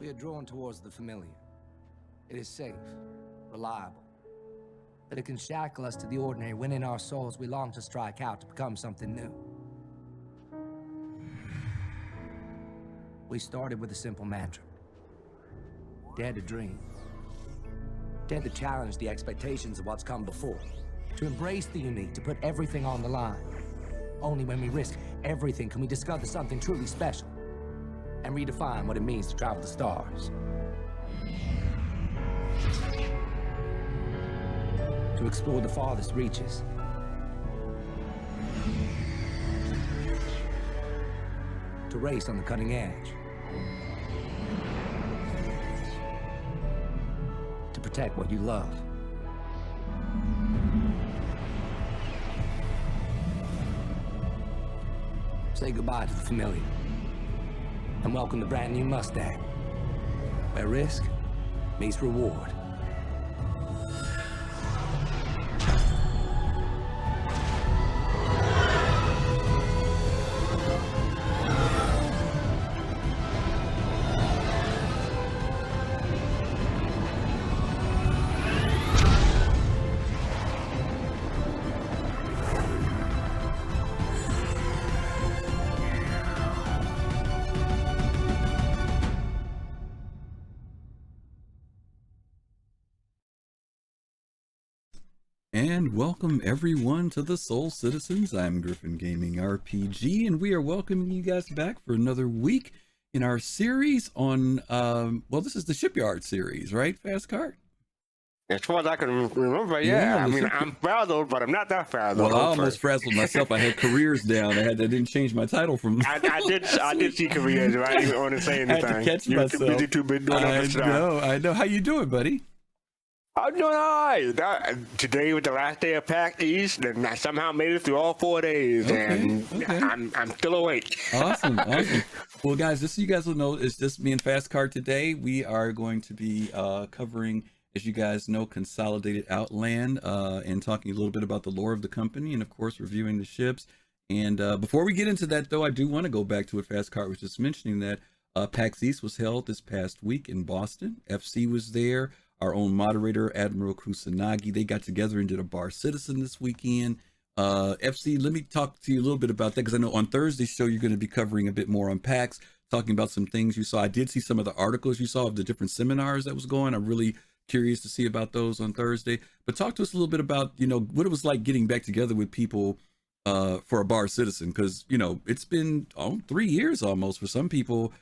We are drawn towards the familiar. It is safe, reliable. That it can shackle us to the ordinary when in our souls we long to strike out to become something new. We started with a simple mantra. Dare to dream. Dare to challenge the expectations of what's come before. To embrace the unique, to put everything on the line. Only when we risk everything can we discover something truly special and redefine what it means to travel the stars. To explore the farthest reaches. To race on the cutting edge. To protect what you love. Say goodbye to the familiar and welcome the brand new Mustang, where risk meets reward. And welcome everyone to the Soul Citizens. I'm GriffinGamingRPG, and we are welcoming you guys back for another week in our series on, well, this is the Shipyard series, right, fastcart? As far as I can remember, yeah. I mean, I'm frazzled, but I'm not that frazzled. Well, I almost frazzled myself. I had careers down. I didn't change my title from. I did see careers, right? I didn't want to say anything. I had to catch myself. Too busy doing other stuff. I know. How you doing, buddy? I'm doing all right. Today was the last day of PAX East, and I somehow made it through all 4 days, and I'm still awake. Awesome. Well, guys, just so you guys will know, it's just me and fastcart today. We are going to be covering, as you guys know, Consolidated Outland, and talking a little bit about the lore of the company, and of course, reviewing the ships. And before we get into that, though, I do want to go back to what fastcart was just mentioning, that PAX East was held this past week in Boston. FC was there. Our own moderator, Admiral Kusanagi, they got together and did a Bar Citizen this weekend. FC, let me talk to you a little bit about that, because I know on Thursday's show you're going to be covering a bit more on PAX, talking about some things you saw. I did see some of the articles you saw of the different seminars that was going. I'm really curious to see about those on Thursday. But talk to us a little bit about, what it was like getting back together with people for a Bar Citizen, because, it's been 3 years almost for some people.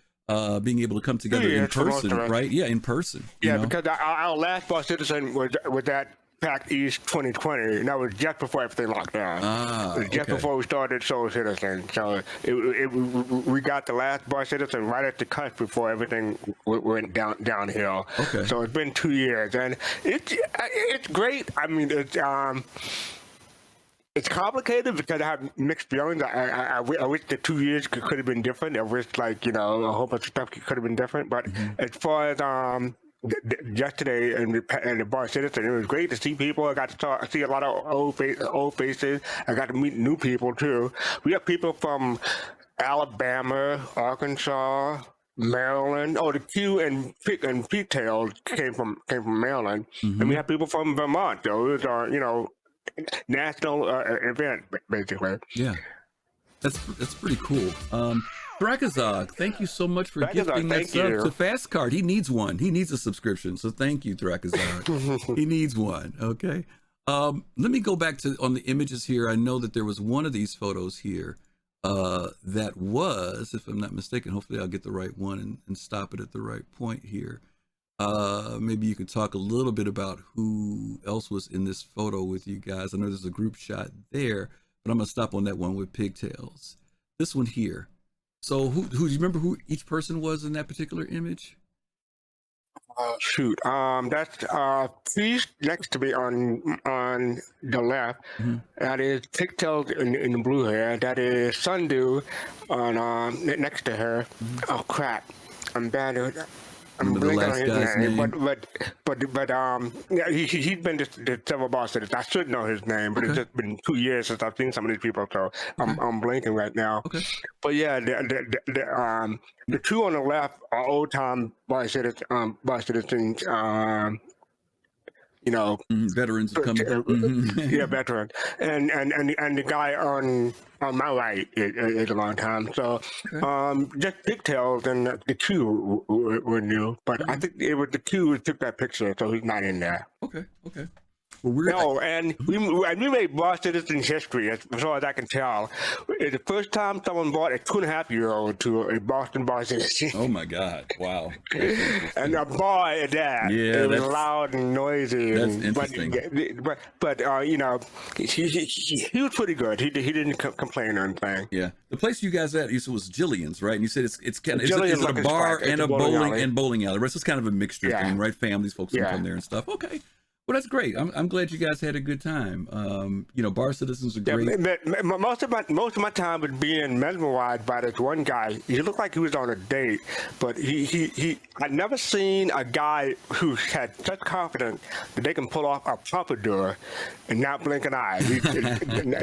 Being able to come together in person, right? Yeah, in person. Yeah, because our last Bar Citizen was at PAX East 2020, and that was just before everything locked down. It was just before we started Soul Citizen. So we got the last Bar Citizen right at the cusp before everything went downhill. Okay. So it's been 2 years, and it's great. I mean, it's complicated because I have mixed feelings. I wish the 2 years could have been different. I wish, a whole bunch of stuff could have been different. But as far as yesterday in the Bar Citizen, it was great to see people. I got to see a lot of old faces. I got to meet new people too. We have people from Alabama, Arkansas, Maryland. Oh, the Q and Pigtail came from Maryland, and we have people from Vermont. Those are national event, basically. Yeah, that's pretty cool. Thrakazog, thank you so much for gifting that sub to fastcart. He needs one. He needs a subscription. So thank you, Thrakazog. He needs one. Okay. Let me go back to on the images here. I know that there was one of these photos here that was, if I'm not mistaken, hopefully I'll get the right one and stop it at the right point here. Maybe you could talk a little bit about who else was in this photo with you guys. I know there's a group shot there, but I'm gonna stop on that one with pigtails. This one here. So who do you remember who each person was in that particular image? That's Priest next to me on the left. That is Pigtails in the blue hair. That is Sundew on next to her. Oh crap, I'm bad at I'm Remember the blanking on last his guy's name, name? but yeah, he's been to several boss cities. I should know his name, but it's Okay. just been 2 years since I've seen some of these people, so Okay. I'm blanking right now. Okay. But yeah, the two on the left are old time boss citizens. You know, Veterans have come. yeah, veteran, and the guy on my right is a long time. So, Okay. just pigtails and the two were new, but I think it was the two who took that picture, so he's not in there. Okay. Okay. Well, we're No, and we made boss citizens history, as far as I can tell. It's the first time someone brought a 2.5-year-old to a Boston boss citizen. Oh my God! Wow. And a boy at that. Yeah, It was that's- loud and noisy. that's and, interesting. But you know, he was pretty good. He didn't complain or anything. Yeah, the place you guys at, you said was Jillian's, right? And you said it's kind of is Jillian's it a Lucky bar Spot. It's and a a bowling bowling alley, right? So it's kind of a mixture Yeah. thing, right? Families, folks can Yeah. come there and stuff. Okay. Well, that's great. I'm glad you guys had a good time. You know, bar citizens are great. Yeah, most of my time was being mesmerized by this one guy. He looked like he was on a date, but he I'd never seen a guy who had such confidence that they can pull off a pompadour and not blink an eye.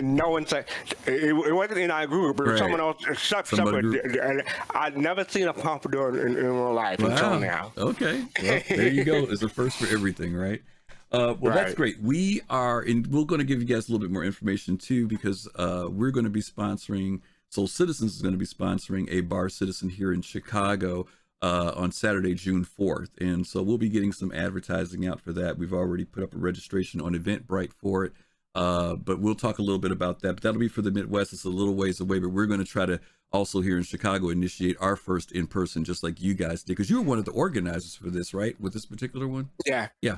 No one said it wasn't in our group. It was Right. someone else. Somebody group. And I'd never seen a pompadour in real life until now. Okay. Well, there you go. It's a first for everything, right? Well, that's Right. great. We're going to give you guys a little bit more information too, because we're going to be sponsoring, Soul Citizens is going to be sponsoring a bar citizen here in Chicago on Saturday, June 4th. And so we'll be getting some advertising out for that. We've already put up a registration on Eventbrite for it. But we'll talk a little bit about that. But that'll be for the Midwest. It's a little ways away, but we're going to try to also here in Chicago initiate our first in person, just like you guys did, because you were one of the organizers for this, right? With this particular one. Yeah, Yeah.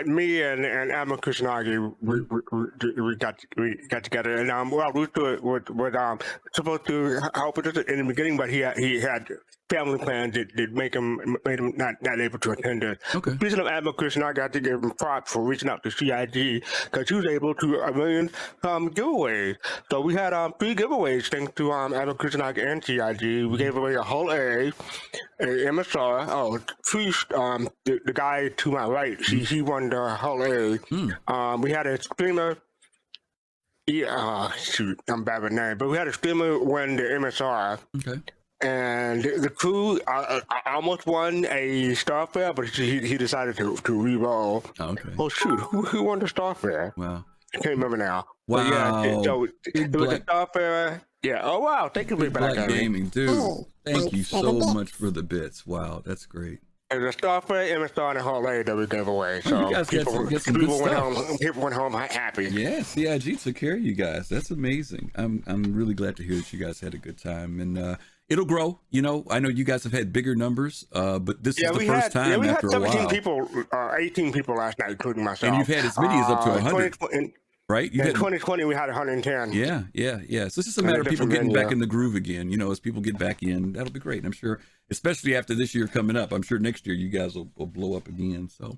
Me and Amma Kushnagi, we got together, and well, Rooster was supposed to help us in the beginning, but he had family plans that made him not able to attend it. Okay. Speaking of Amma Kushnagi, I have to give him props for reaching out to CIG because he was able to a million giveaways. So we had 3 giveaways thanks to Amma Kushnagi and CIG. We gave away a whole A MSR. Oh, the guy to my right, he won the whole A. We had a streamer. Yeah, shoot, I'm bad with name, but we had a streamer win the MSR. Okay. And the crew almost won a Starfare, but he decided to re-roll. Oh, okay. Oh shoot, who won the Starfare? Wow. I can't remember now. Wow. But yeah, so Big it was a Black- Starfare. Yeah. Oh wow, thank you, Big Black Black Gaming. Gaming, dude. Thank you so much for the bits. Wow, that's great. And the Starfare, MSR, and the whole A that we gave away. So you guys get some good people went stuff. home. People went home happy. Yeah, CIG took care of you guys. That's amazing. I'm really glad to hear that you guys had a good time, and it'll grow. You know, I know you guys have had bigger numbers, but this is the first time we had after a 17 while. people, 18 people last night, including myself. And you've had as many as up to 100, right? In 2020, we had 110. Yeah. So it's just a matter of people getting back in the groove again. You know, as people get back in, that'll be great. And I'm sure, especially after this year coming up, I'm sure next year you guys will blow up again. So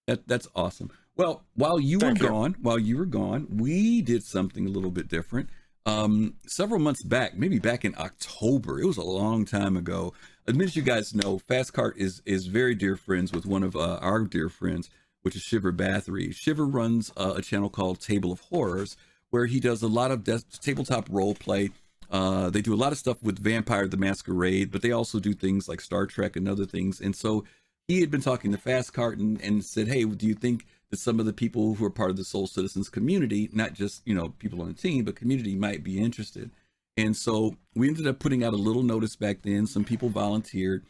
that's awesome. Well, while you were gone, we did something a little bit different. Several months back, maybe back in October, it was a long time ago. As you guys know, fastcart is very dear friends with one of our dear friends, which is Shiver Bathory. Shiver runs a channel called Table of Horrors, where he does a lot of tabletop role play. They do a lot of stuff with Vampire the Masquerade, but they also do things like Star Trek and other things. And so he had been talking to fastcart and said, hey, do you think that some of the people who are part of the Soul Citizens community, not just, you know, people on the team, but community might be interested? And so we ended up putting out a little notice back then. Some people volunteered.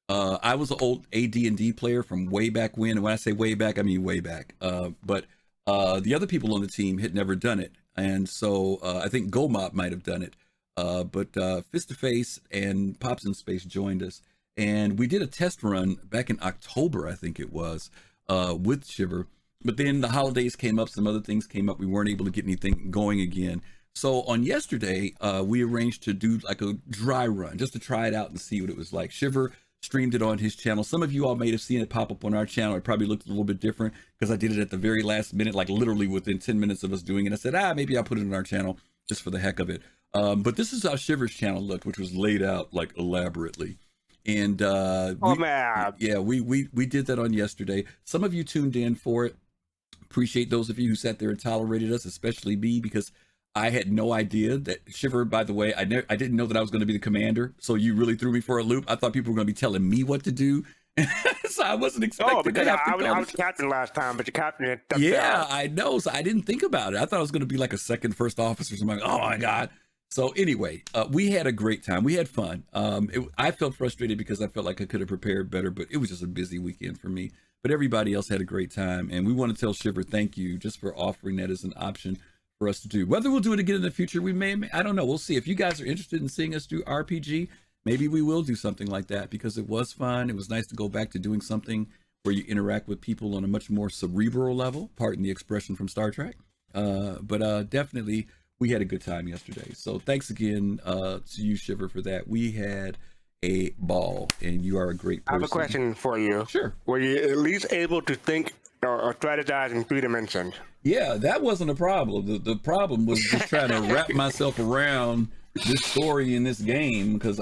I was an old AD&D player from way back when. And when I say way back, I mean way back. But the other people on the team had never done it. And so I think GoMop might have done it. But Fist to Face and Pops in Space joined us. And we did a test run back in October, I think it was, with Shiver. But then the holidays came up, some other things came up. We weren't able to get anything going again. So on yesterday, we arranged to do like a dry run, just to try it out and see what it was like. Shiver streamed it on his channel. Some of you all may have seen it pop up on our channel. It probably looked a little bit different because I did it at the very last minute, like literally within 10 minutes of us doing it. I said, maybe I'll put it on our channel just for the heck of it. But this is how Shiver's channel looked, which was laid out like elaborately. And Nomad. yeah, we did that on yesterday. Some of you tuned in for it. Appreciate those of you who sat there and tolerated us, especially me, because I had no idea that Shiver, by the way, I didn't know that I was going to be the commander. So you really threw me for a loop. I thought people were going to be telling me what to do. So I wasn't expecting because to have to I was captain last time, but the captain. Yeah, I know. So I didn't think about it. I thought it was going to be like a second first officer. So I'm like, oh my God. So anyway, we had a great time. We had fun. I felt frustrated because I felt like I could have prepared better, but it was just a busy weekend for me. But everybody else had a great time. And we want to tell Shiver thank you just for offering that as an option for us to do. Whether we'll do it again in the future, we may, I don't know. We'll see. If you guys are interested in seeing us do RPG, maybe we will do something like that, because it was fun. It was nice to go back to doing something where you interact with people on a much more cerebral level, pardon the expression from Star Trek. But definitely we had a good time yesterday. So thanks again to you, Shiver, for that. We had a ball, and you are a great person. I have a question for you. Sure. Were you at least able to think or strategize in 3 dimensions? Yeah, that wasn't a problem. The problem was just trying to wrap myself around this story in this game, because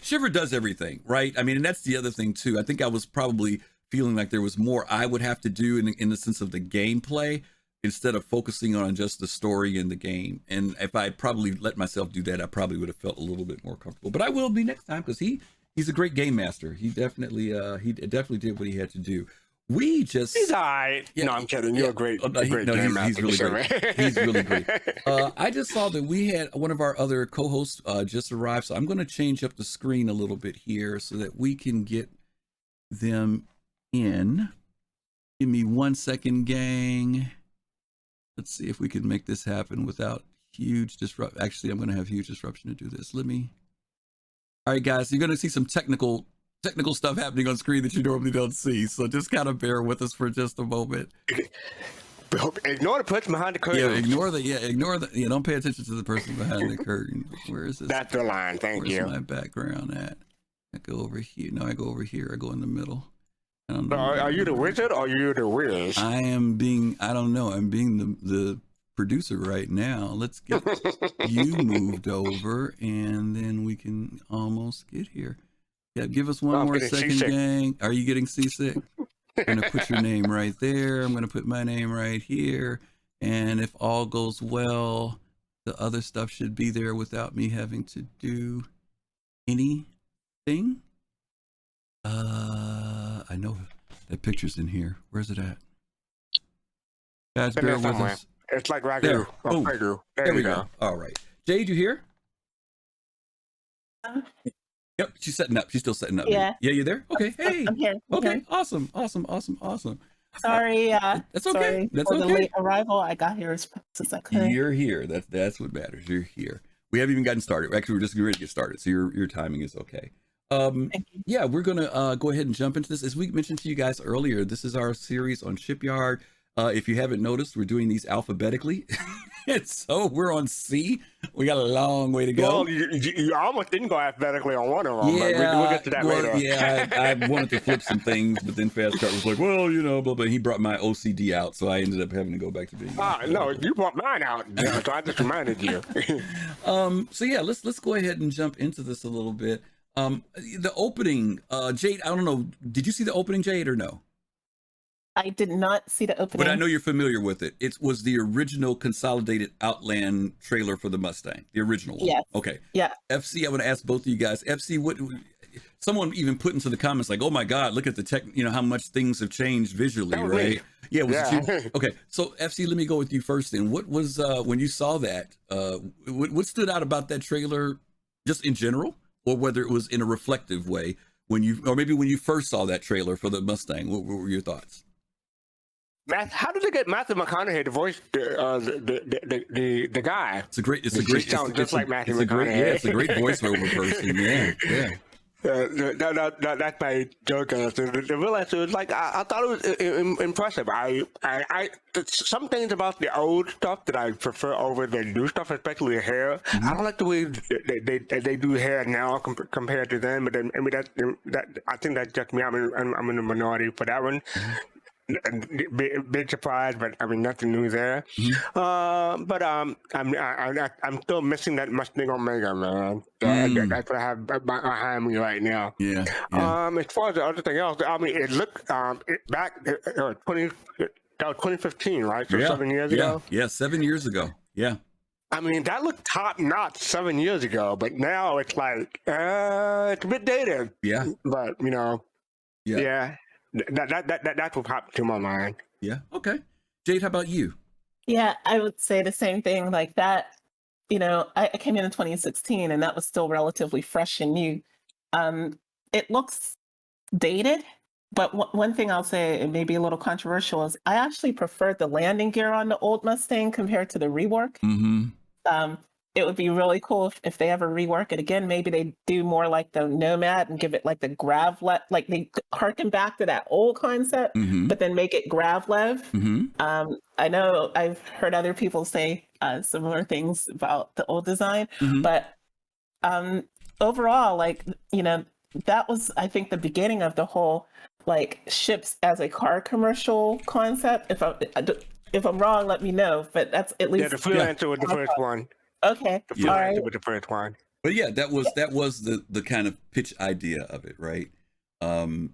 Shiver does everything, right? I mean, and that's the other thing too. I think I was probably feeling like there was more I would have to do in the sense of the gameplay, instead of focusing on just the story in the game. And if I probably let myself do that, I probably would have felt a little bit more comfortable. But I will be next time, because he's a great game master. He definitely did what he had to do. He's all right. Yeah, no, I'm kidding. You're a great game master. He's really great. He's really great. I just saw that we had one of our other co-hosts just arrived, so I'm going to change up the screen a little bit here so that we can get them in. Give me 1 second, gang. Let's see if we can make this happen without huge disruption. Actually, I'm going to have huge disruption to do this. All right, guys, you're going to see some technical stuff happening on screen that you normally don't see. So just kind of bear with us for just a moment. Ignore the person behind the curtain. Ignore the. Yeah, don't pay attention to the person behind the curtain. Where is this? That's the line. Thank you. Where's my background at? I go over here. No, I go over here. I go in the middle. I don't know. Are you the wizard or are you the whiz? I don't know. I'm being the producer right now. Let's get you moved over, and then we can almost get here. Yeah, give us one more second, gang. Are you getting seasick? I'm going to put your name right there. I'm going to put my name right here. And if all goes well, the other stuff should be there without me having to do anything. I know that picture's in here. Where's it at? Guys, bear with us. It's like ragu. There. Oh, ragu. There we go. All right. Jade, you here? Yep, she's setting up. She's still setting up. Yeah. Yeah, you there? Okay. Hey. I'm here. Okay. Awesome. Sorry. That's okay. Sorry That's for okay. the late arrival. I got here as fast as I could. You're here. That's what matters. You're here. We haven't even gotten started. Actually, we're just getting ready to get started. So your timing is okay. Thank you. Yeah, we're gonna go ahead and jump into this. As we mentioned to you guys earlier, this is our series on Shipyard. If you haven't noticed, we're doing these alphabetically. And so we're on C. We got a long way to go. Well, you almost didn't go alphabetically on one of them. Yeah, but we'll get to that later. Yeah, I wanted to flip some things, but then Fastcart was like, well, blah, blah. He brought my OCD out, so I ended up having to go back to being. No, you brought mine out, so I just reminded you. So yeah, let's go ahead and jump into this a little bit. The opening, Jade, I don't know, did you see the opening, Jade, or no? I did not see the opening. But I know you're familiar with it. It was the original Consolidated Outland trailer for the Mustang, the original one. Yes. Okay. Yeah. FC, I want to ask both of you guys. FC, what? Someone even put into the comments like, "Oh my God, look at the tech! How much things have changed visually, right?" Me. Yeah. Was it you? Okay. So FC, let me go with you first. Then, what was when you saw that? What stood out about that trailer, just in general, or whether it was in a reflective way when you first saw that trailer for the Mustang? What were your thoughts? How did they get Matthew McConaughey to voice the guy? It's a great. Like Matthew McConaughey. It's a great voiceover person. Yeah. That's my joke. The real answer is like I thought it was impressive. Some things about the old stuff that I prefer over the new stuff, especially the hair. Mm-hmm. I don't like the way they do hair now compared to then. But then I mean that I think that's just me. I'm in the minority for that one. big surprise, but I mean nothing new there. But I'm still missing that Mustang Omega, man. That's what I have behind me right now. Yeah. As far as the other thing else, I mean, it looked back 20 that was 2015, right? So 7 years ago. Yeah, 7 years ago. Yeah. I mean, that looked top notch 7 years ago, but now it's like it's a bit dated. Yeah. But yeah. That's what popped to my mind. Yeah. Okay. Jade, how about you? Yeah, I would say the same thing. Like that, I came in 2016, and that was still relatively fresh and new. It looks dated, but one thing I'll say, it may be a little controversial, is I actually preferred the landing gear on the old Mustang compared to the rework. It would be really cool if they ever rework it again. Maybe they do more like the Nomad and give it like the gravlev, like they harken back to that old concept, but then make it gravlev. I know I've heard other people say similar things about the old design, but overall, like, that was, I think, the beginning of the whole like ships as a car commercial concept. If I'm wrong, let me know. But that's at least the freelancer was the first one. Okay. The freelancer was the first one. But yeah, that was the kind of pitch idea of it, right? And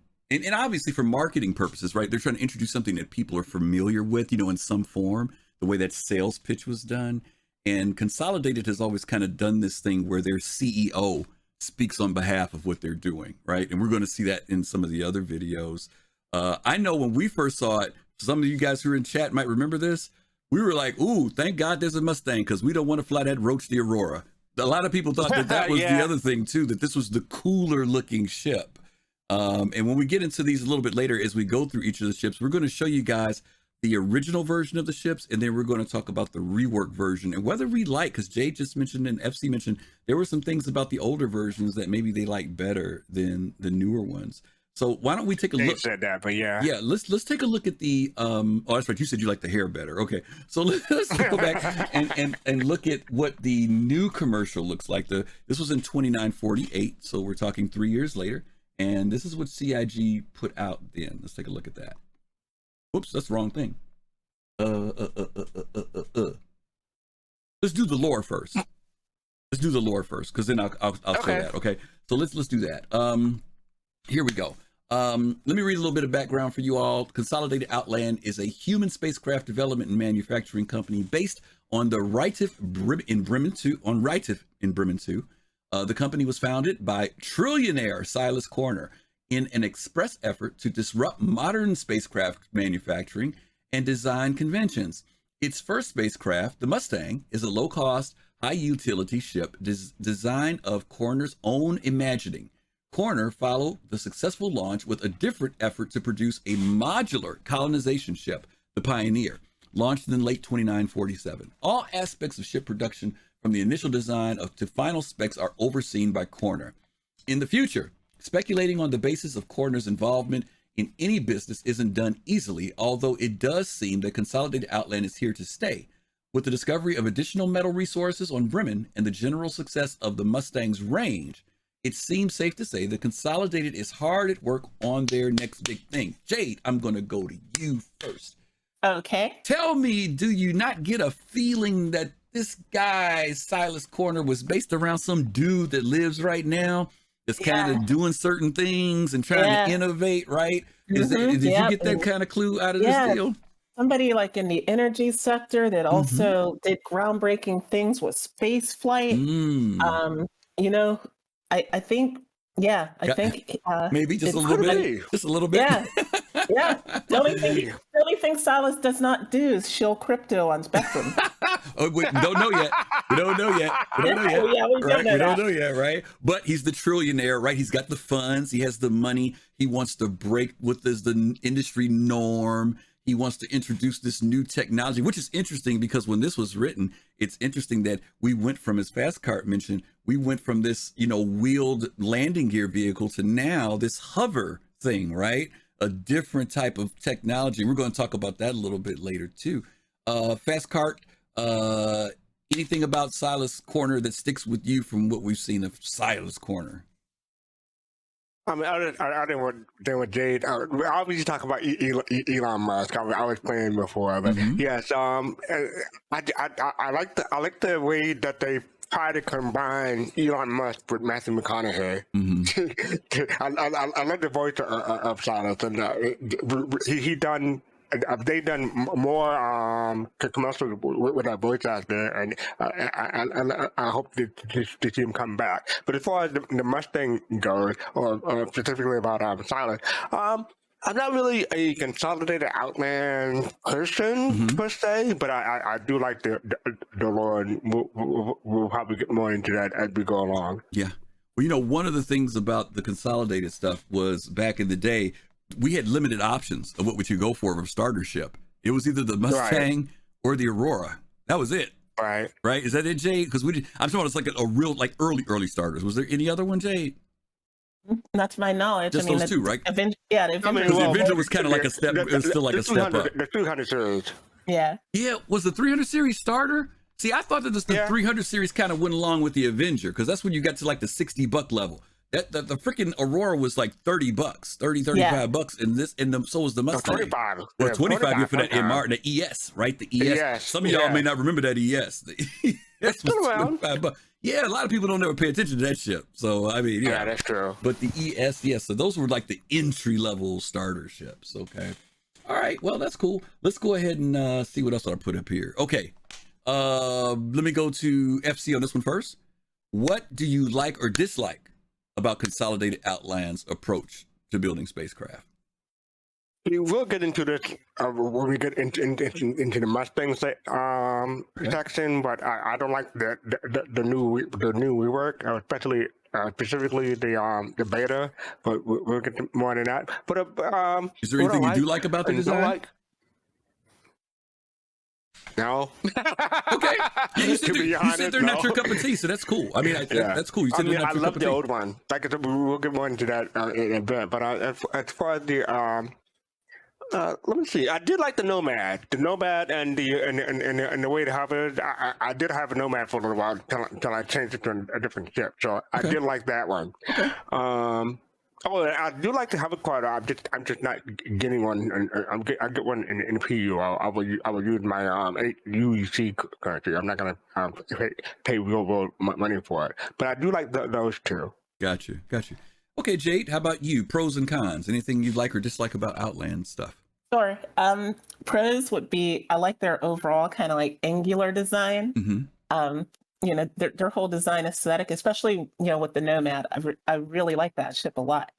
obviously for marketing purposes, right? They're trying to introduce something that people are familiar with, in some form, the way that sales pitch was done. And Consolidated has always kind of done this thing where their CEO speaks on behalf of what they're doing, right? And we're going to see that in some of the other videos. I know when we first saw it, some of you guys who are in chat might remember this. We were like, ooh, thank God there's a Mustang, because we don't want to fly that Roach the Aurora. A lot of people thought that was the other thing too, that this was the cooler looking ship. And when we get into these a little bit later, as we go through each of the ships, we're going to show you guys the original version of the ships, and then we're going to talk about the rework version and whether we like, because Jade just mentioned and FC mentioned, there were some things about the older versions that maybe they like better than the newer ones. So why don't we take a look? They said that, but yeah. Yeah, let's take a look at the oh, that's right, you said you like the hair better. Okay, so let's go back and look at what the new commercial looks like. This was in 2948, so we're talking 3 years later, and this is what CIG put out then. Let's take a look at that. Whoops, that's the wrong thing. Let's do the lore first. Let's do the lore first, because then I'll say that. Okay, so let's do that. Here we go. Let me read a little bit of background for you all. Consolidated Outland is a human spacecraft development and manufacturing company based on the Rytif in Bremen 2. The company was founded by trillionaire Silas Corner in an express effort to disrupt modern spacecraft manufacturing and design conventions. Its first spacecraft, the Mustang, is a low-cost, high-utility ship design of Corner's own imagining. Corner followed the successful launch with a different effort to produce a modular colonization ship, the Pioneer, launched in late 2947. All aspects of ship production, from the initial design to final specs, are overseen by Corner. In the future, speculating on the basis of Corner's involvement in any business isn't done easily, although it does seem that Consolidated Outland is here to stay. With the discovery of additional metal resources on Bremen and the general success of the Mustang's range, it seems safe to say that Consolidated is hard at work on their next big thing. Jade, I'm going to go to you first. Okay. Tell me, do you not get a feeling that this guy, Silas Corner, was based around some dude that lives right now? It's kind of doing certain things and trying to innovate, right? Did you get that kind of clue out of this deal? Somebody like in the energy sector that also did groundbreaking things with space flight. I think, I think maybe just a little bit. Just a little bit. Yeah. The only thing Silas does not do is shill crypto on Spectrum. Oh, we don't know yet. We don't know yet. We don't know yet, right? But he's the trillionaire, right? He's got the funds. He has the money. He wants to break what is the industry norm. He wants to introduce this new technology, which is interesting because when this was written, it's interesting that we went from, as fastcart mentioned, we went from this, wheeled landing gear vehicle to now this hover thing, right? A different type of technology. We're going to talk about that a little bit later too. Fastcart, anything about Silas Corner that sticks with you from what we've seen of Silas Corner? I mean, I didn't want with Jade. I obviously talk about Elon Musk. I was playing before, but yes, I like the way that they try to combine Elon Musk with Matthew McConaughey. I love the voice of Silas, and they've done more commercials with that voice actor, and I hope to see him come back. But as far as the Mustang goes, or specifically about Silas, I'm not really a Consolidated Outland person per se, but I do like the lore, and we'll probably get more into that as we go along. Yeah. Well, you know, one of the things about the Consolidated stuff was back in the day, we had limited options of what would you go for a starter ship. It was either the Mustang or the Aurora. That was it. Right. Right. Is that it, Jade? Because I'm talking about it's like a real, like early starters. Was there any other one, Jade? Not to my knowledge. Just those two, right? The Avenger, the Avenger was kind of like a step. It was still like a step up. The 300 series. Yeah. Yeah. Was the 300 series starter? See, I thought that the 300 series kind of went along with the Avenger, because that's when you got to like the $60 level. That the freaking Aurora was like $30, $35, and so was the Mustang. 25. Well, 25 for that MR, the ES, right? The ES. Yes, Some of y'all may not remember that ES. The ES was $25. Yeah, a lot of people don't ever pay attention to that ship. So I mean, yeah, that's true. But the ES, yes. So those were like the entry level starter ships. Okay. All right. Well, that's cool. Let's go ahead and see what else I put up here. Okay. Let me go to FC on this one first. What do you like or dislike about Consolidated Outland's approach to building spacecraft? We will get into this when we get into the Mustang section, but I don't like the new rework, especially specifically the beta. But we'll get to more than that. But is there anything you do like about the design? No. Okay. Yeah, you sit there, not your cup of tea, so that's cool. I mean, that's cool. You sit there, not your cup of tea. I love the old one. Like I said, we'll get more into that in a bit. But as far as the let me see. I did like the Nomad, and the way to have it. I did have a Nomad for a little while until I changed it to a different ship. So I did like that one. Okay. I do like to have a quad. I'm just not getting one. I get one in the PU. I will use my UEC currency. I'm not gonna pay real world money for it. But I do like those two. Got you. Okay, Jade, how about you? Pros and cons. Anything you like or dislike about Outland stuff? Sure. Pros would be, I like their overall kind of like angular design. You know, their whole design aesthetic, especially, you know, with the Nomad. I really like that ship a lot.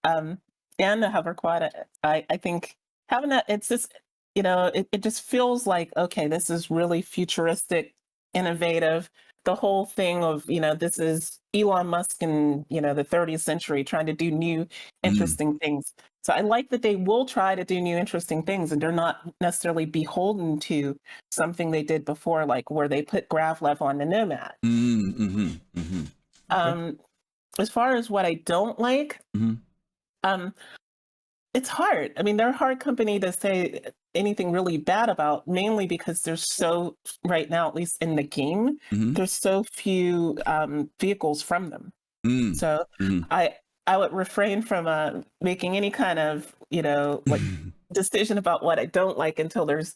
And the hover quad, I think having that, it's just, you know, it just feels like, okay, this is really futuristic, innovative. The whole thing of, you know, this is Elon Musk in, you know, the 30th century trying to do new, interesting things. So I like that they will try to do new, interesting things, and they're not necessarily beholden to something they did before, like where they put Gravlev on the Nomad. Okay. As far as what I don't like, it's hard. I mean, they're a hard company to say anything really bad about, mainly because there's so, right now, at least in the game, there's so few vehicles from them. So I would refrain from making any kind of, you know, like decision about what I don't like until there's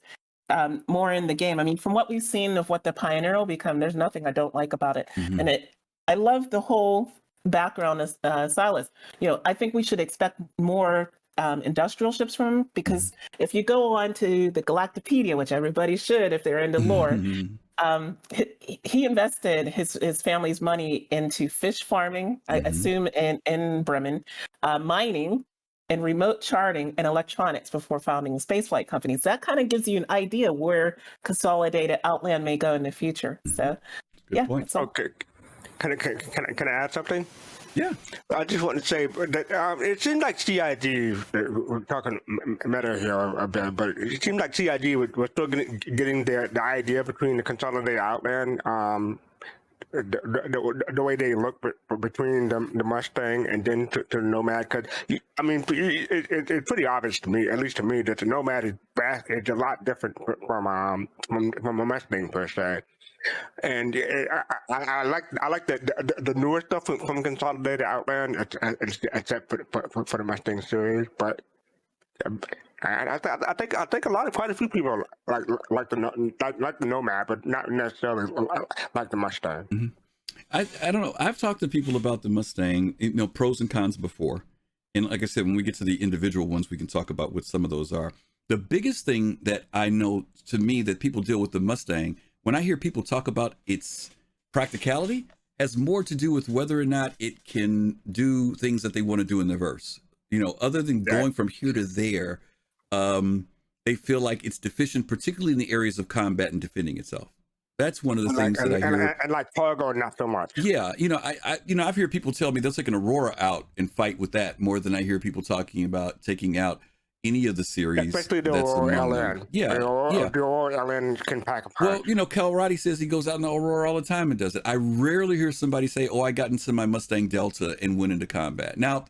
more in the game. I mean, from what we've seen of what the Pioneer will become, there's nothing I don't like about it. And I love the whole background of Silas. You know, I think we should expect more industrial ships from him, because if you go on to the Galactopedia, which everybody should if they're into lore, he invested his family's money into fish farming, I assume, in Bremen, mining, and remote charting and electronics before founding spaceflight companies. That kind of gives you an idea where Consolidated Outland may go in the future. So, Good point. Okay, can I add something? Yeah. I just want to say that it seemed like CIG, we're talking meta here a bit, but it seemed like CIG was still getting the idea between the Consolidated Outland, the way they look between the Mustang and then to the Nomad. Because, I mean, it's pretty obvious to me, at least to me, that the Nomad is a lot different from a Mustang per se. And I like the newer stuff from Consolidated Outland, except for the Mustang series. But I think quite a few people like the Nomad, but not necessarily like the Mustang. Mm-hmm. I don't know. I've talked to people about the Mustang, you know, pros and cons before. And like I said, when we get to the individual ones, we can talk about what some of those are. The biggest thing that I know to me that people deal with the Mustang, when I hear people talk about its practicality, has more to do with whether or not it can do things that they want to do in the verse. You know, other than going from here to there, they feel like it's deficient, particularly in the areas of combat and defending itself. That's one of the things that I hear. And like cargo, not so much. Yeah, you know, I've heard people tell me they'll take an Aurora out and fight with that more than I hear people talking about taking out any of the series. Especially the Aurora LN. Yeah, the Aurora LN can pack a punch. Well, you know, Cal Roddy says he goes out in the Aurora all the time and does it. I rarely hear somebody say, "Oh, I got into my Mustang Delta and went into combat." Now,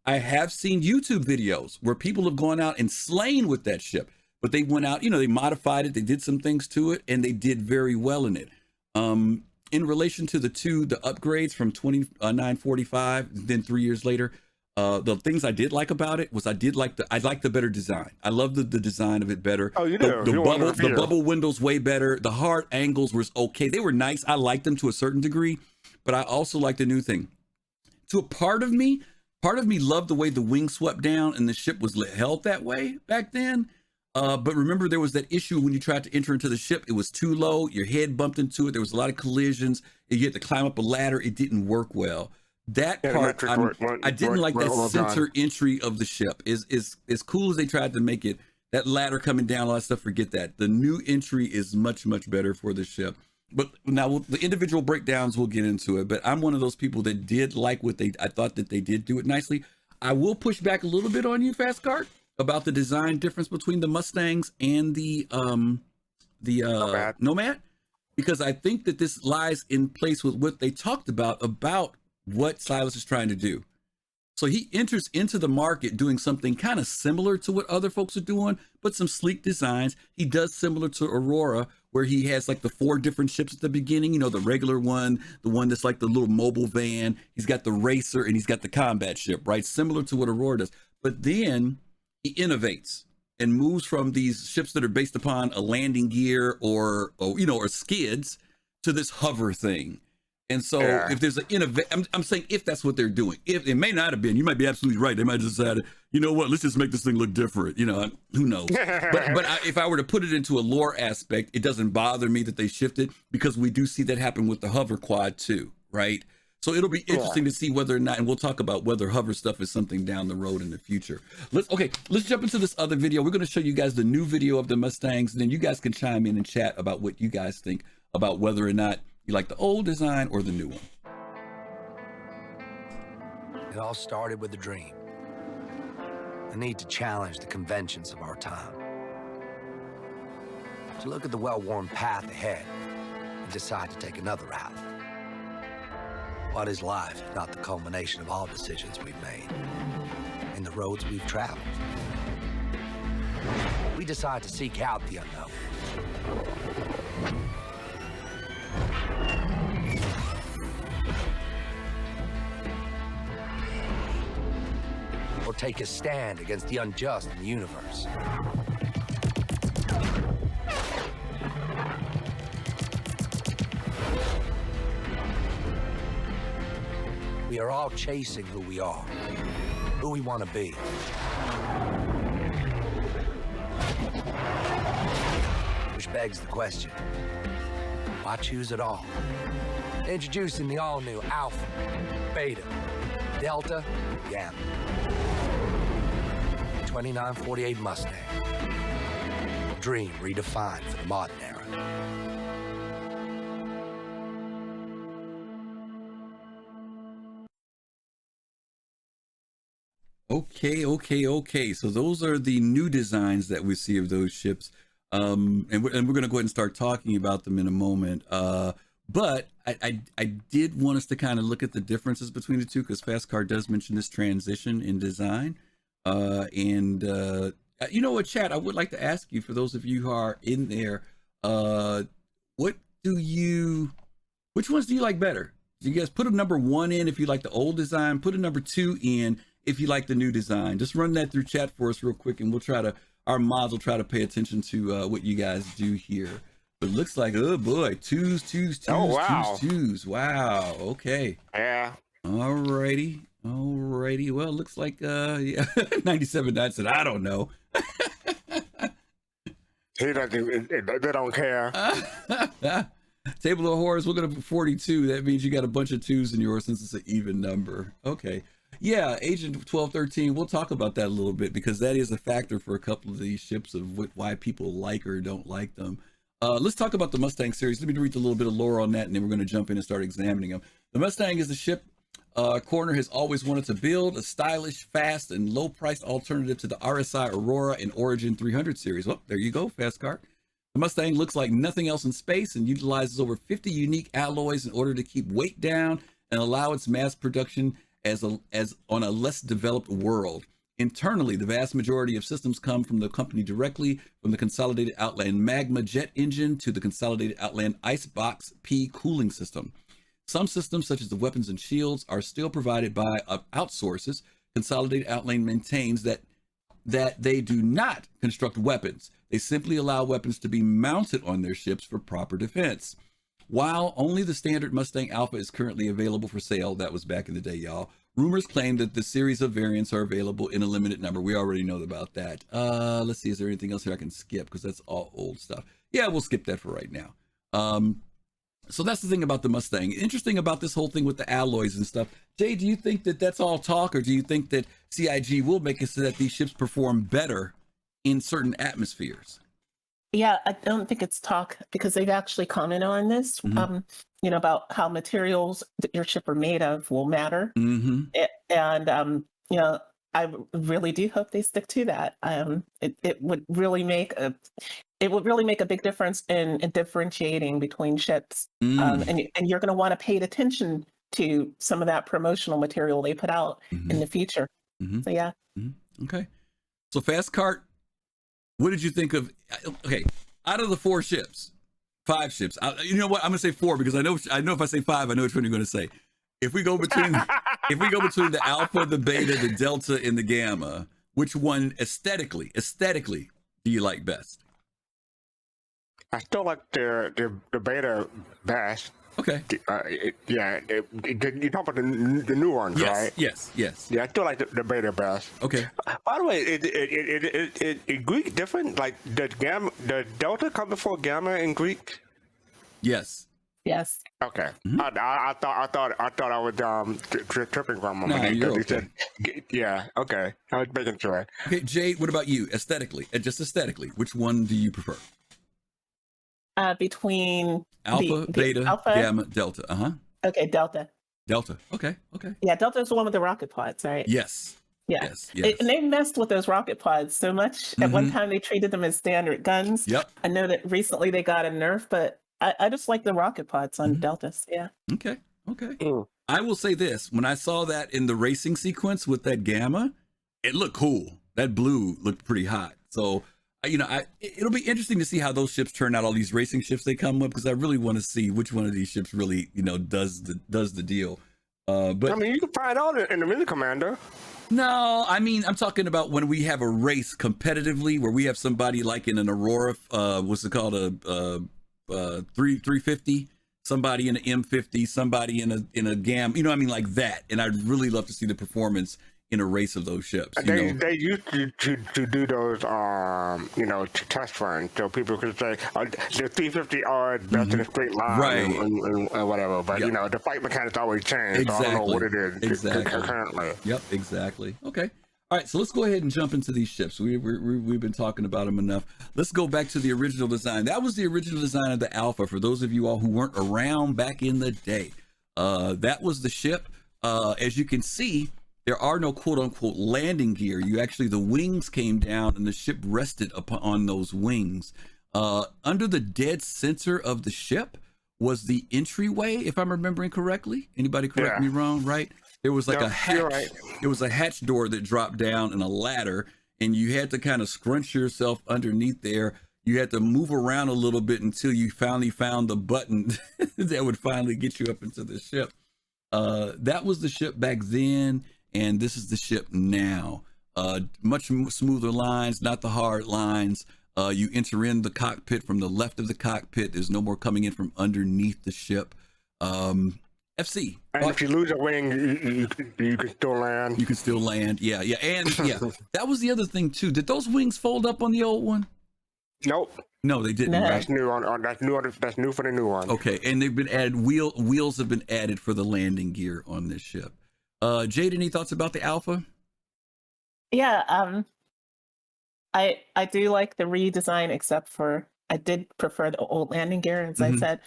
I have seen YouTube videos where people have gone out and slain with that ship. But they went out, you know, they modified it, they did some things to it, and they did very well in it. In relation to the upgrades from 2945, then 3 years later, the things I did like about it was I liked the better design. I love the design of it better. Oh, you do. The bubble windows way better. The hard angles was okay. They were nice. I liked them to a certain degree, but I also liked the new thing. To a part of me loved the way the wing swept down and the ship was held that way back then. But remember, there was that issue when you tried to enter into the ship. It was too low. Your head bumped into it. There was a lot of collisions. You had to climb up a ladder. It didn't work well. That part, I didn't like that center entry of the ship. As cool as they tried to make it, that ladder coming down, all that stuff, forget that. The new entry is much, much better for the ship. But now the individual breakdowns, we'll get into it. But I'm one of those people that did like I thought that they did do it nicely. I will push back a little bit on you, fastcart, about the design difference between the Mustangs and the Nomad, because I think that this lies in place with what they talked about what Silas is trying to do. So he enters into the market doing something kind of similar to what other folks are doing, but some sleek designs. He does similar to Aurora, where he has like the 4 different ships at the beginning, you know, the regular one, the one that's like the little mobile van. He's got the racer and he's got the combat ship, right? Similar to what Aurora does. But then he innovates and moves from these ships that are based upon a landing gear or skids to this hover thing. And so if there's I'm saying if that's what they're doing, if it may not have been, you might be absolutely right. They might have decided, you know what, let's just make this thing look different. You know, who knows? but if I were to put it into a lore aspect, it doesn't bother me that they shifted, because we do see that happen with the hover quad too, right? So it'll be interesting to see whether or not, and we'll talk about whether hover stuff is something down the road in the future. Let's jump into this other video. We're going to show you guys the new video of the Mustangs, and then you guys can chime in and chat about what you guys think about whether or not you like the old design or the new one. It all started with a dream. The need to challenge the conventions of our time. To look at the well-worn path ahead and decide to take another route. What is life if not the culmination of all decisions we've made and the roads we've traveled? We decide to seek out the unknown. Or take a stand against the unjust in the universe. We are all chasing who we are, who we want to be. Which begs the question, why choose it all? Introducing the all-new Alpha, Beta, Delta, Gamma. 2948 Mustang. Dream redefined for the modern era. Okay. So those are the new designs that we see of those ships. And we're going to go ahead and start talking about them in a moment. But I did want us to kind of look at the differences between the two, because fastcart does mention this transition in design. You know what, chat, I would like to ask you, for those of you who are in there, which ones do you like better? So you guys put a number 1 in if you like the old design, put a number 2 in if you like the new design. Just run that through chat for us real quick, and our mods will try to pay attention to what you guys do here. But it looks like, oh boy, twos. Oh, wow. Twos. Wow. Okay. Yeah. Alrighty. Well, it looks like, yeah, 97.9 said, I don't know. He doesn't. They don't care. Table of Horrors, we're going to put 42. That means you got a bunch of 2s in yours since it's an even number. Okay. Yeah, Agent 1213, we'll talk about that a little bit because that is a factor for a couple of these ships of why people like or don't like them. Let's talk about the Mustang series. Let me read a little bit of lore on that, and then we're going to jump in and start examining them. The Mustang is the ship Corner has always wanted to build, a stylish, fast, and low-priced alternative to the RSI Aurora and Origin 300 series. Well, there you go, fastcart. The Mustang looks like nothing else in space and utilizes over 50 unique alloys in order to keep weight down and allow its mass production as on a less developed world. Internally, the vast majority of systems come from the company directly, from the Consolidated Outland Magma jet engine to the Consolidated Outland Icebox P cooling system. Some systems, such as the weapons and shields, are still provided by outsources. Consolidated Outland maintains that they do not construct weapons. They simply allow weapons to be mounted on their ships for proper defense. While only the standard Mustang Alpha is currently available for sale, that was back in the day, y'all, rumors claim that the series of variants are available in a limited number. We already know about that. Let's see, is there anything else here I can skip? Because that's all old stuff. Yeah, we'll skip that for right now. So that's the thing about the Mustang. Interesting about this whole thing with the alloys and stuff. Jay, do you think that that's all talk, or do you think that CIG will make it so that these ships perform better in certain atmospheres? Yeah, I don't think it's talk because they've actually commented on this, about how materials that your ship are made of will matter. And, I really do hope they stick to that. It would really make a big difference in differentiating between ships. And you're going to want to pay attention to some of that promotional material they put out in the future. So, yeah. Okay. So, fastcart, what did you think of? Okay, out of the 5 ships, you know what? I'm gonna say 4 because I know if I say 5, I know which one you're gonna say. If we go between the Alpha, the Beta, the Delta, and the Gamma, which one aesthetically do you like best? I still like the Beta best. Okay. You're talking about the new ones, right? Yes. Yeah, I still like the Beta best. Okay. By the way, is Greek different? Like, the Delta come before Gamma in Greek? Yes. Okay. I thought I was tripping from them. No, you're okay. Yeah. Okay. I was making sure. Okay, Jade, what about you? Aesthetically, which one do you prefer? Between Alpha, Beta, Alpha? Gamma, Delta. Okay, Delta. Okay. Yeah, Delta is the one with the rocket pods, right? Yes. Yeah. Yes. And they messed with those rocket pods so much. At one time, they treated them as standard guns. Yep. I know that recently they got a nerf, but I just like the rocket pods on Deltas. Yeah. Okay. I will say this: when I saw that in the racing sequence with that Gamma, it looked cool. That blue looked pretty hot. So, it'll be interesting to see how those ships turn out. All these racing ships they come up, because I really want to see which one of these ships really, does the deal. But I mean, you can find out in the Mini Commander. No, I mean, I'm talking about when we have a race competitively, where we have somebody like in an Aurora, what's it called, a 350, somebody in an M50, somebody in a Gamma, like that. And I'd really love to see the performance in a race of those ships. They used to do those, to test runs, so people could say the 350 are best in a straight line, right, and whatever. But the fight mechanics always change. Exactly. So I don't know what it is exactly currently. Yep, exactly. Okay. All right, so let's go ahead and jump into these ships. We've been talking about them enough. Let's go back to the original design. That was the original design of the Alpha. For those of you all who weren't around back in the day, that was the ship. As you can see, there are no quote unquote landing gear. The wings came down and the ship rested upon those wings. Under the dead center of the ship was the entryway, if I'm remembering correctly. Anybody correct me wrong, right? There was like a hatch. Right. There was a hatch door that dropped down and a ladder, and you had to kind of scrunch yourself underneath there. you had to move around a little bit until you finally found the button that would finally get you up into the ship. That was the ship back then, and this is the ship now. Much smoother lines, not the hard lines. You enter in the cockpit from the left of the cockpit. There's no more coming in from underneath the ship. FC. And if you lose a wing, you can still land. You can still land. Yeah, and that was the other thing too. Did those wings fold up on the old one? Nope. No, they didn't. No. Right? That's new that's new for the new one. Okay, and they've been added. Wheels have been added for the landing gear on this ship. Jade, any thoughts about the Alpha? Yeah, I do like the redesign, except for I did prefer the old landing gear, as I said.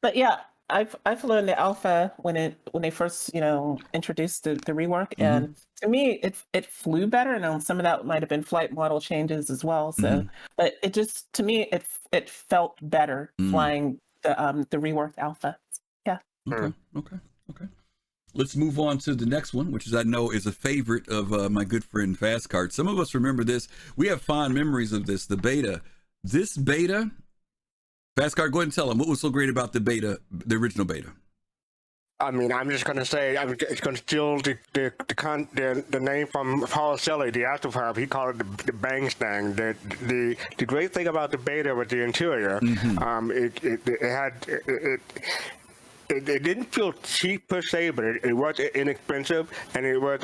But yeah, I've learned the Alpha when they first introduced the rework, and to me it flew better. And some of that might have been flight model changes as well. So, but it just to me it felt better flying the reworked Alpha. Yeah. Okay. Let's move on to the next one, which I know is a favorite of my good friend fastcart. Some of us remember this. We have fond memories of this. The beta. This beta. fastcart, go ahead and tell them what was so great about the beta, the original beta. I mean, I'm just gonna say it's gonna steal the name from Paul Shelley, the astropop. He called it the Mustang. The great thing about the beta was the interior. It didn't feel cheap per se, but it was inexpensive, and it was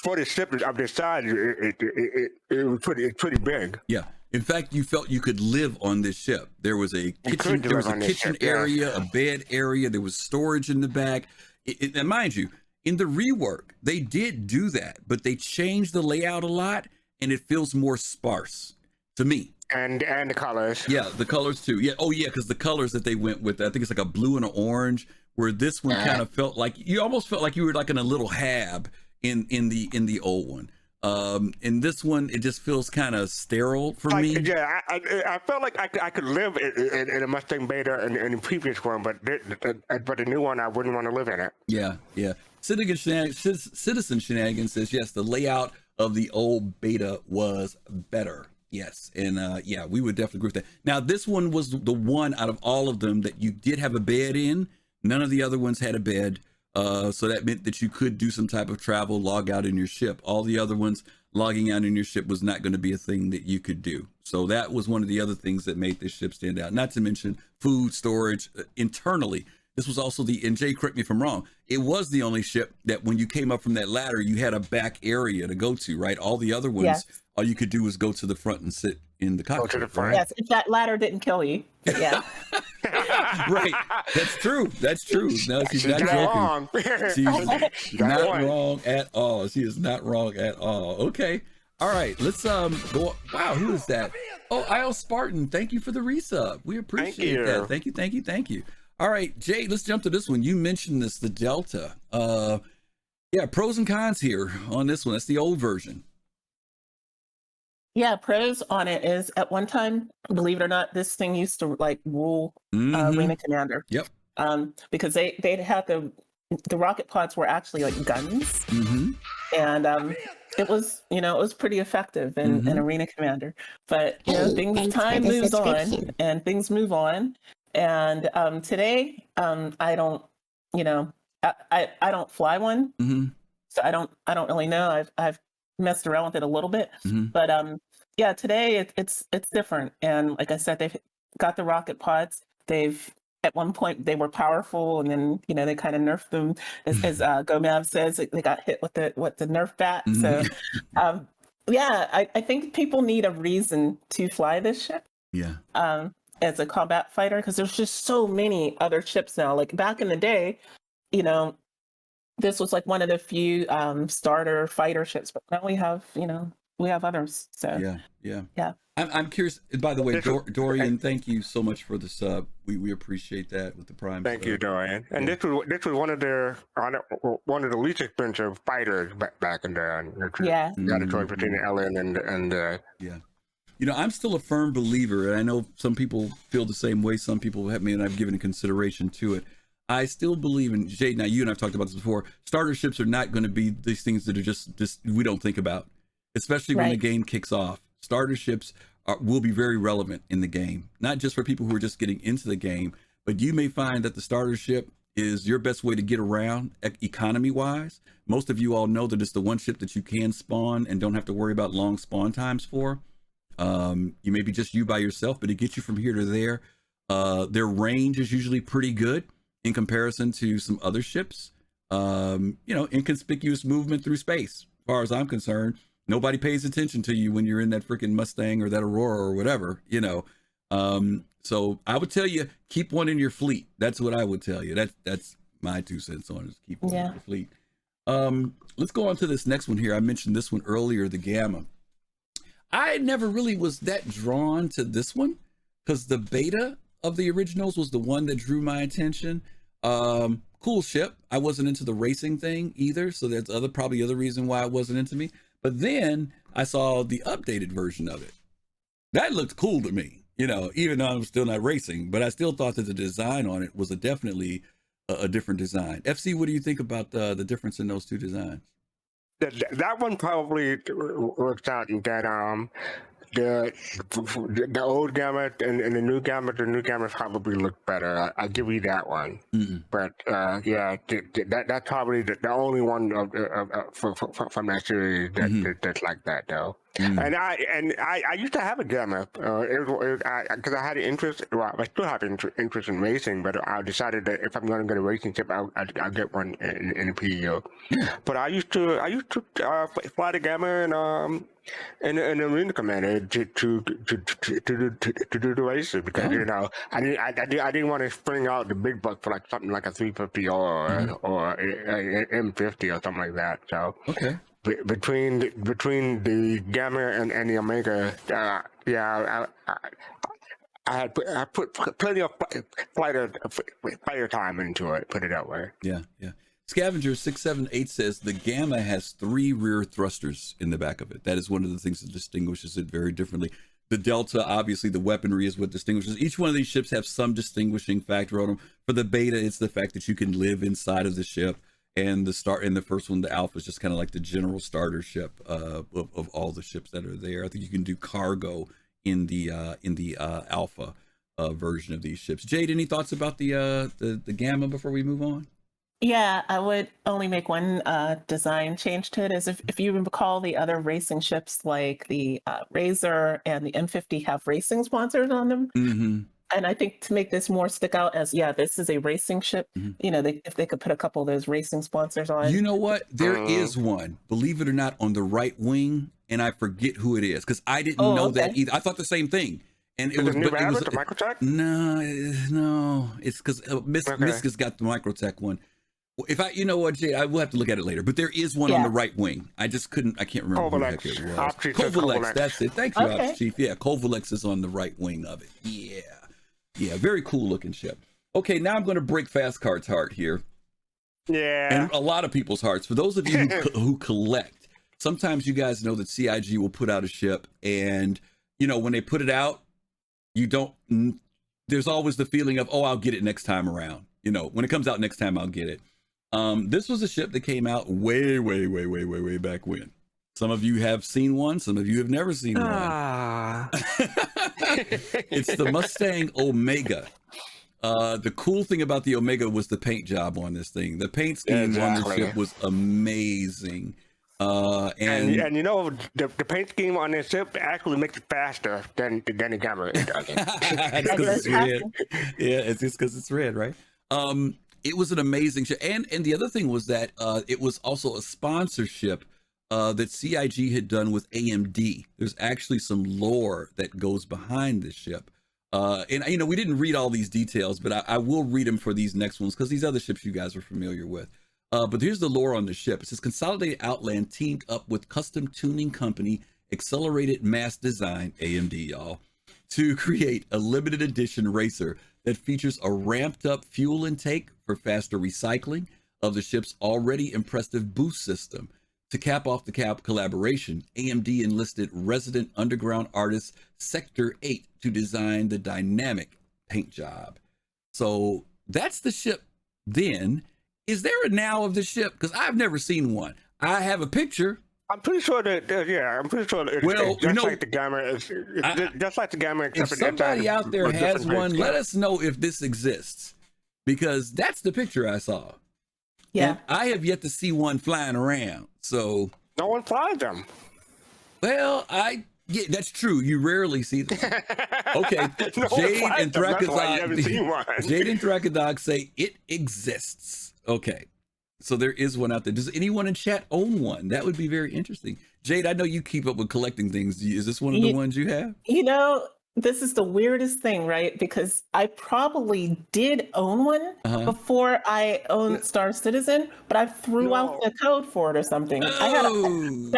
for the ship of this size, it was pretty big. Yeah. In fact, you felt you could live on this ship. There was a kitchen, area, a bed area. There was storage in the back. And mind you, in the rework, they did do that, but they changed the layout a lot, and it feels more sparse to me. And the colors. Yeah, the colors too. Yeah. Oh yeah, because the colors that they went with, I think it's like a blue and an orange. Where this one kind of felt like you almost felt like you were like in a little hab in the old one. In this one, it just feels kind of sterile for me. Yeah, I felt like I could live in a Mustang beta in the previous one, but the new one, I wouldn't want to live in it. Yeah. Citizen Shenanigans says, yes, the layout of the old beta was better. Yes, and we would definitely agree with that. Now, this one was the one out of all of them that you did have a bed in. None of the other ones had a bed, so that meant that you could do some type of travel, log out in your ship. All the other ones, logging out in your ship was not going to be a thing that you could do. So that was one of the other things that made this ship stand out. Not to mention food storage internally. This was also and Jay, correct me if I'm wrong, it was the only ship that when you came up from that ladder, you had a back area to go to, right? All the other ones, all you could do was go to the front and sit in the cockpit. Go to the front. Yes, if that ladder didn't kill you. Yeah. Right. That's true. No, she's not joking. Wrong. She's not wrong at all. She is not wrong at all. Okay. All right. Let's go. Wow, who is that? Oh, IL Spartan. Thank you for the resub. We appreciate that. Thank you. All right, Jay, let's jump to this one. You mentioned this, the Delta. Pros and cons here on this one. That's the old version. Yeah, pros on it is at one time, believe it or not, this thing used to like rule Arena Commander. Yep. Because they'd have the rocket pods were actually like guns, and it was pretty effective in Arena Commander. But time moves on and things move on, and today I don't I don't fly one, so I don't really know. I've messed around with it a little bit, but today it's different. And like I said, they've got the rocket pods. At one point they were powerful, and then they kind of nerfed them, as Gomab says. They got hit with the nerf bat. So I think people need a reason to fly this ship as a combat fighter, because there's just so many other ships now. Like back in the day, this was like one of the few starter fighter ships, but now we have others. So yeah. I'm curious. By the way, Dorian, thank you so much for the sub. We appreciate that with the Prime. Thank you, Dorian. And this was one of the least expensive fighters back in there. Got a choice between the Ellen and I'm still a firm believer, and I know some people feel the same way. Some people I've given consideration to it. I still believe in Jade. Now, you and I've talked about this before. Starter ships are not going to be these things that are just we don't think about. especially when the game kicks off. Starter ships will be very relevant in the game, not just for people who are just getting into the game, but you may find that the starter ship is your best way to get around economy wise. Most of you all know that it's the one ship that you can spawn and don't have to worry about long spawn times for. You may be just you by yourself, but it gets you from here to there. Their range is usually pretty good in comparison to some other ships. Inconspicuous movement through space. As far as I'm concerned, nobody pays attention to you when you're in that freaking Mustang or that Aurora or whatever, So I would tell you, keep one in your fleet. That's what I would tell you. That's my 2 cents on it. Keep one in your fleet. Let's go on to this next one here. I mentioned this one earlier, the Gamma. I never really was that drawn to this one because the beta of the originals was the one that drew my attention. Cool ship. I wasn't into the racing thing either, so that's probably other reason why it wasn't into me. But then I saw the updated version of it. That looked cool to me, even though I'm still not racing, but I still thought that the design on it was definitely a different design. FC, what do you think about the difference in those 2 designs? That one probably works out in that the old Gamma and the new Gamma probably look better. I'll give you that one. But that's probably the only one from that series that's like that though. And I used to have a Gamma because I had an interest. Well, I still have interest in racing, but I decided that if I'm going to get a racing ship, I'll get one in a PEO. But I used to fly the Gamma and the Arena Commander to do the races because I didn't want to spring out the big bucks for like something like a 350 or an M50 or something like that. So between the Gamma and the Omega, I put plenty of fire time into it. Put it that way. Yeah. Scavenger 678 says the Gamma has 3 rear thrusters in the back of it. That is one of the things that distinguishes it very differently. The Delta, obviously, the weaponry is what distinguishes. Each one of these ships have some distinguishing factor on them. For the Beta, it's the fact that you can live inside of the ship. And the first one, the Alpha, is just kind of like the general starter ship of all the ships that are there. I think you can do cargo in the Alpha version of these ships. Jade, any thoughts about the Gamma before we move on? Yeah, I would only make one design change to it. Is if you recall, the other racing ships like the Razor and the M50 have racing sponsors on them. And I think to make this more stick out as, this is a racing ship, if they could put a couple of those racing sponsors on. You know what? There is one, believe it or not, on the right wing, and I forget who it is because I didn't know that either. I thought the same thing. And it was the Microtech? No, it's because Miska's got the Microtech one. You know what, Jay, I will have to look at it later, but there is one on the right wing. I can't remember who the heck it was. Kovalex, that's it. Thank you, Ops Chief. Yeah, Kovalex is on the right wing of it. Yeah, very cool looking ship. Okay, now I'm going to break Fastcart's heart here. Yeah. And a lot of people's hearts. For those of you who collect, sometimes you guys know that CIG will put out a ship, and, when they put it out, there's always the feeling of, I'll get it next time around. When it comes out next time, I'll get it. This was a ship that came out way back when. Some of you have seen one. Some of you have never seen one. It's the Mustang Omega. The cool thing about the Omega was the paint job on this thing. The paint scheme on this ship was amazing. And the paint scheme on this ship actually makes it faster than the Gamma. It's because it's red. Yeah, it's just because it's red, right? It was an amazing ship. And the other thing was that it was also a sponsorship that CIG had done with AMD. There's actually some lore that goes behind this ship. And we didn't read all these details, but I will read them for these next ones because these other ships you guys are familiar with. But here's the lore on the ship. It says Consolidated Outland teamed up with custom tuning company Accelerated Mass Design, AMD, y'all, to create a limited edition racer that features a ramped up fuel intake for faster recycling of the ship's already impressive boost system. To cap off the collaboration, AMD enlisted resident underground artist Sector 8 to design the dynamic paint job. So that's the ship then. Is there a now of the ship? Because I've never seen one. I have a picture. I'm pretty sure that yeah, I'm pretty sure it's, Well, it's just like the Gamma. It's just like the Gamma. If somebody out there has one, let us know if this exists, because that's the picture I saw. Yeah. And I have yet to see one flying around. So no one flies them. well, yeah, that's true. You rarely see them. Okay, No Jade one and flies them. That's why you haven't seen one. Jade and Thrakadog say it exists. Okay, so there is one out there. Does anyone in chat own one? That would be very interesting. Jade, I know you keep up with collecting things. Is this one of the ones you have? You know, this is the weirdest thing, right? Because I probably did own one before I owned Star Citizen, but I threw out the code for it or something. I had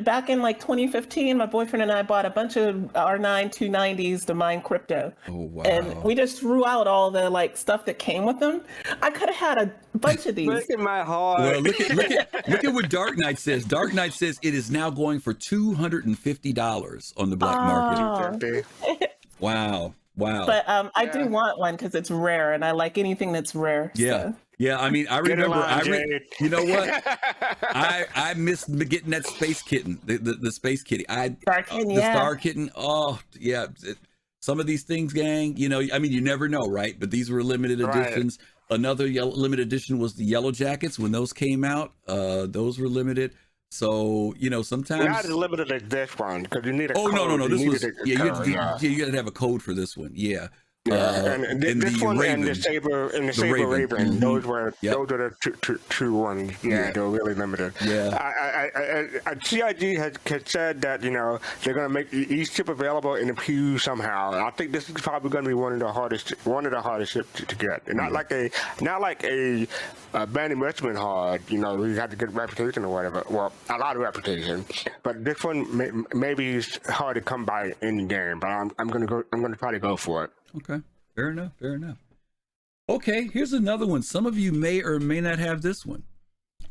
back in like 2015, my boyfriend and I bought a bunch of R9 290s to mine crypto. Oh wow! And we just threw out all the like stuff that came with them. I could have had a bunch of these. Look at my heart. Well, look at what Dark Knight says. Dark Knight says it is now going for $250 on the black market. Wow. But I do want one because it's rare, and I like anything that's rare. Yeah. So. Yeah, I mean, I remember. You know what? I missed getting that space kitten, the space kitty. Star kitten. Oh, yeah. Some of these things, gang. You know, I mean, you never know, right? But these were limited editions. Another limited edition was the Yellow Jackets when those came out. Those were limited. So, you know, sometimes not as limited as this one because you need a code. No. This was you got to have a code for this one. Yeah. And this one Raven, and the Saber Raven, those are the two ones. Yeah, they were really limited. Yeah. CIG has said that, you know, they're gonna make each chip available in a queue somehow. I think this is probably gonna be one of the hardest ships to get. And not like a Band Enrichment hard, you know, you have to get reputation or whatever. Well, a lot of reputation, but this one maybe is hard to come by in the game. But I'm gonna try to go for it. Okay, fair enough. Okay, here's another one. Some of you may or may not have this one.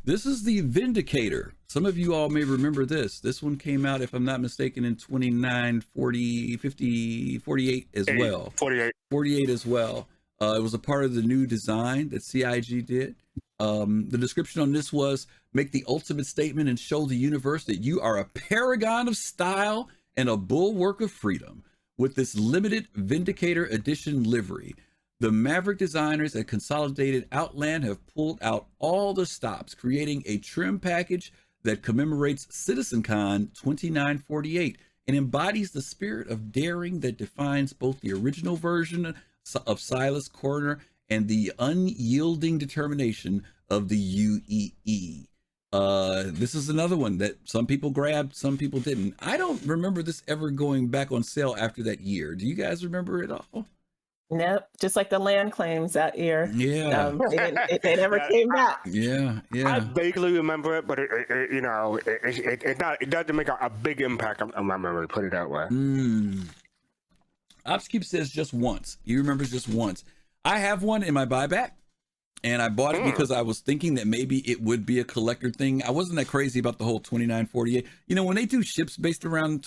This is the Vindicator. Some of you all may remember this. This one came out, if I'm not mistaken, in 29, 40, 50, 48 as well. 48 as well. It was a part of the new design that CIG did. The description on this was, make the ultimate statement and show the universe that you are a paragon of style and a bulwark of freedom. With this limited Vindicator edition livery, the Maverick designers at Consolidated Outland have pulled out all the stops, creating a trim package that commemorates CitizenCon 2948 and embodies the spirit of daring that defines both the original version of Silas Corner and the unyielding determination of the UEE. This is another one that some people grabbed, some people didn't. I don't remember this ever going back on sale after that year. Do you guys remember it all? Nope, just like the land claims that year. Yeah, they never came back. Yeah. I vaguely remember it, but it doesn't make a big impact on my memory. Put it that way. Upkeep says just once. He remembers just once. I have one in my buyback. And I bought it because I was thinking that maybe it would be a collector thing. I wasn't that crazy about the whole 2948. You know, when they do ships based around,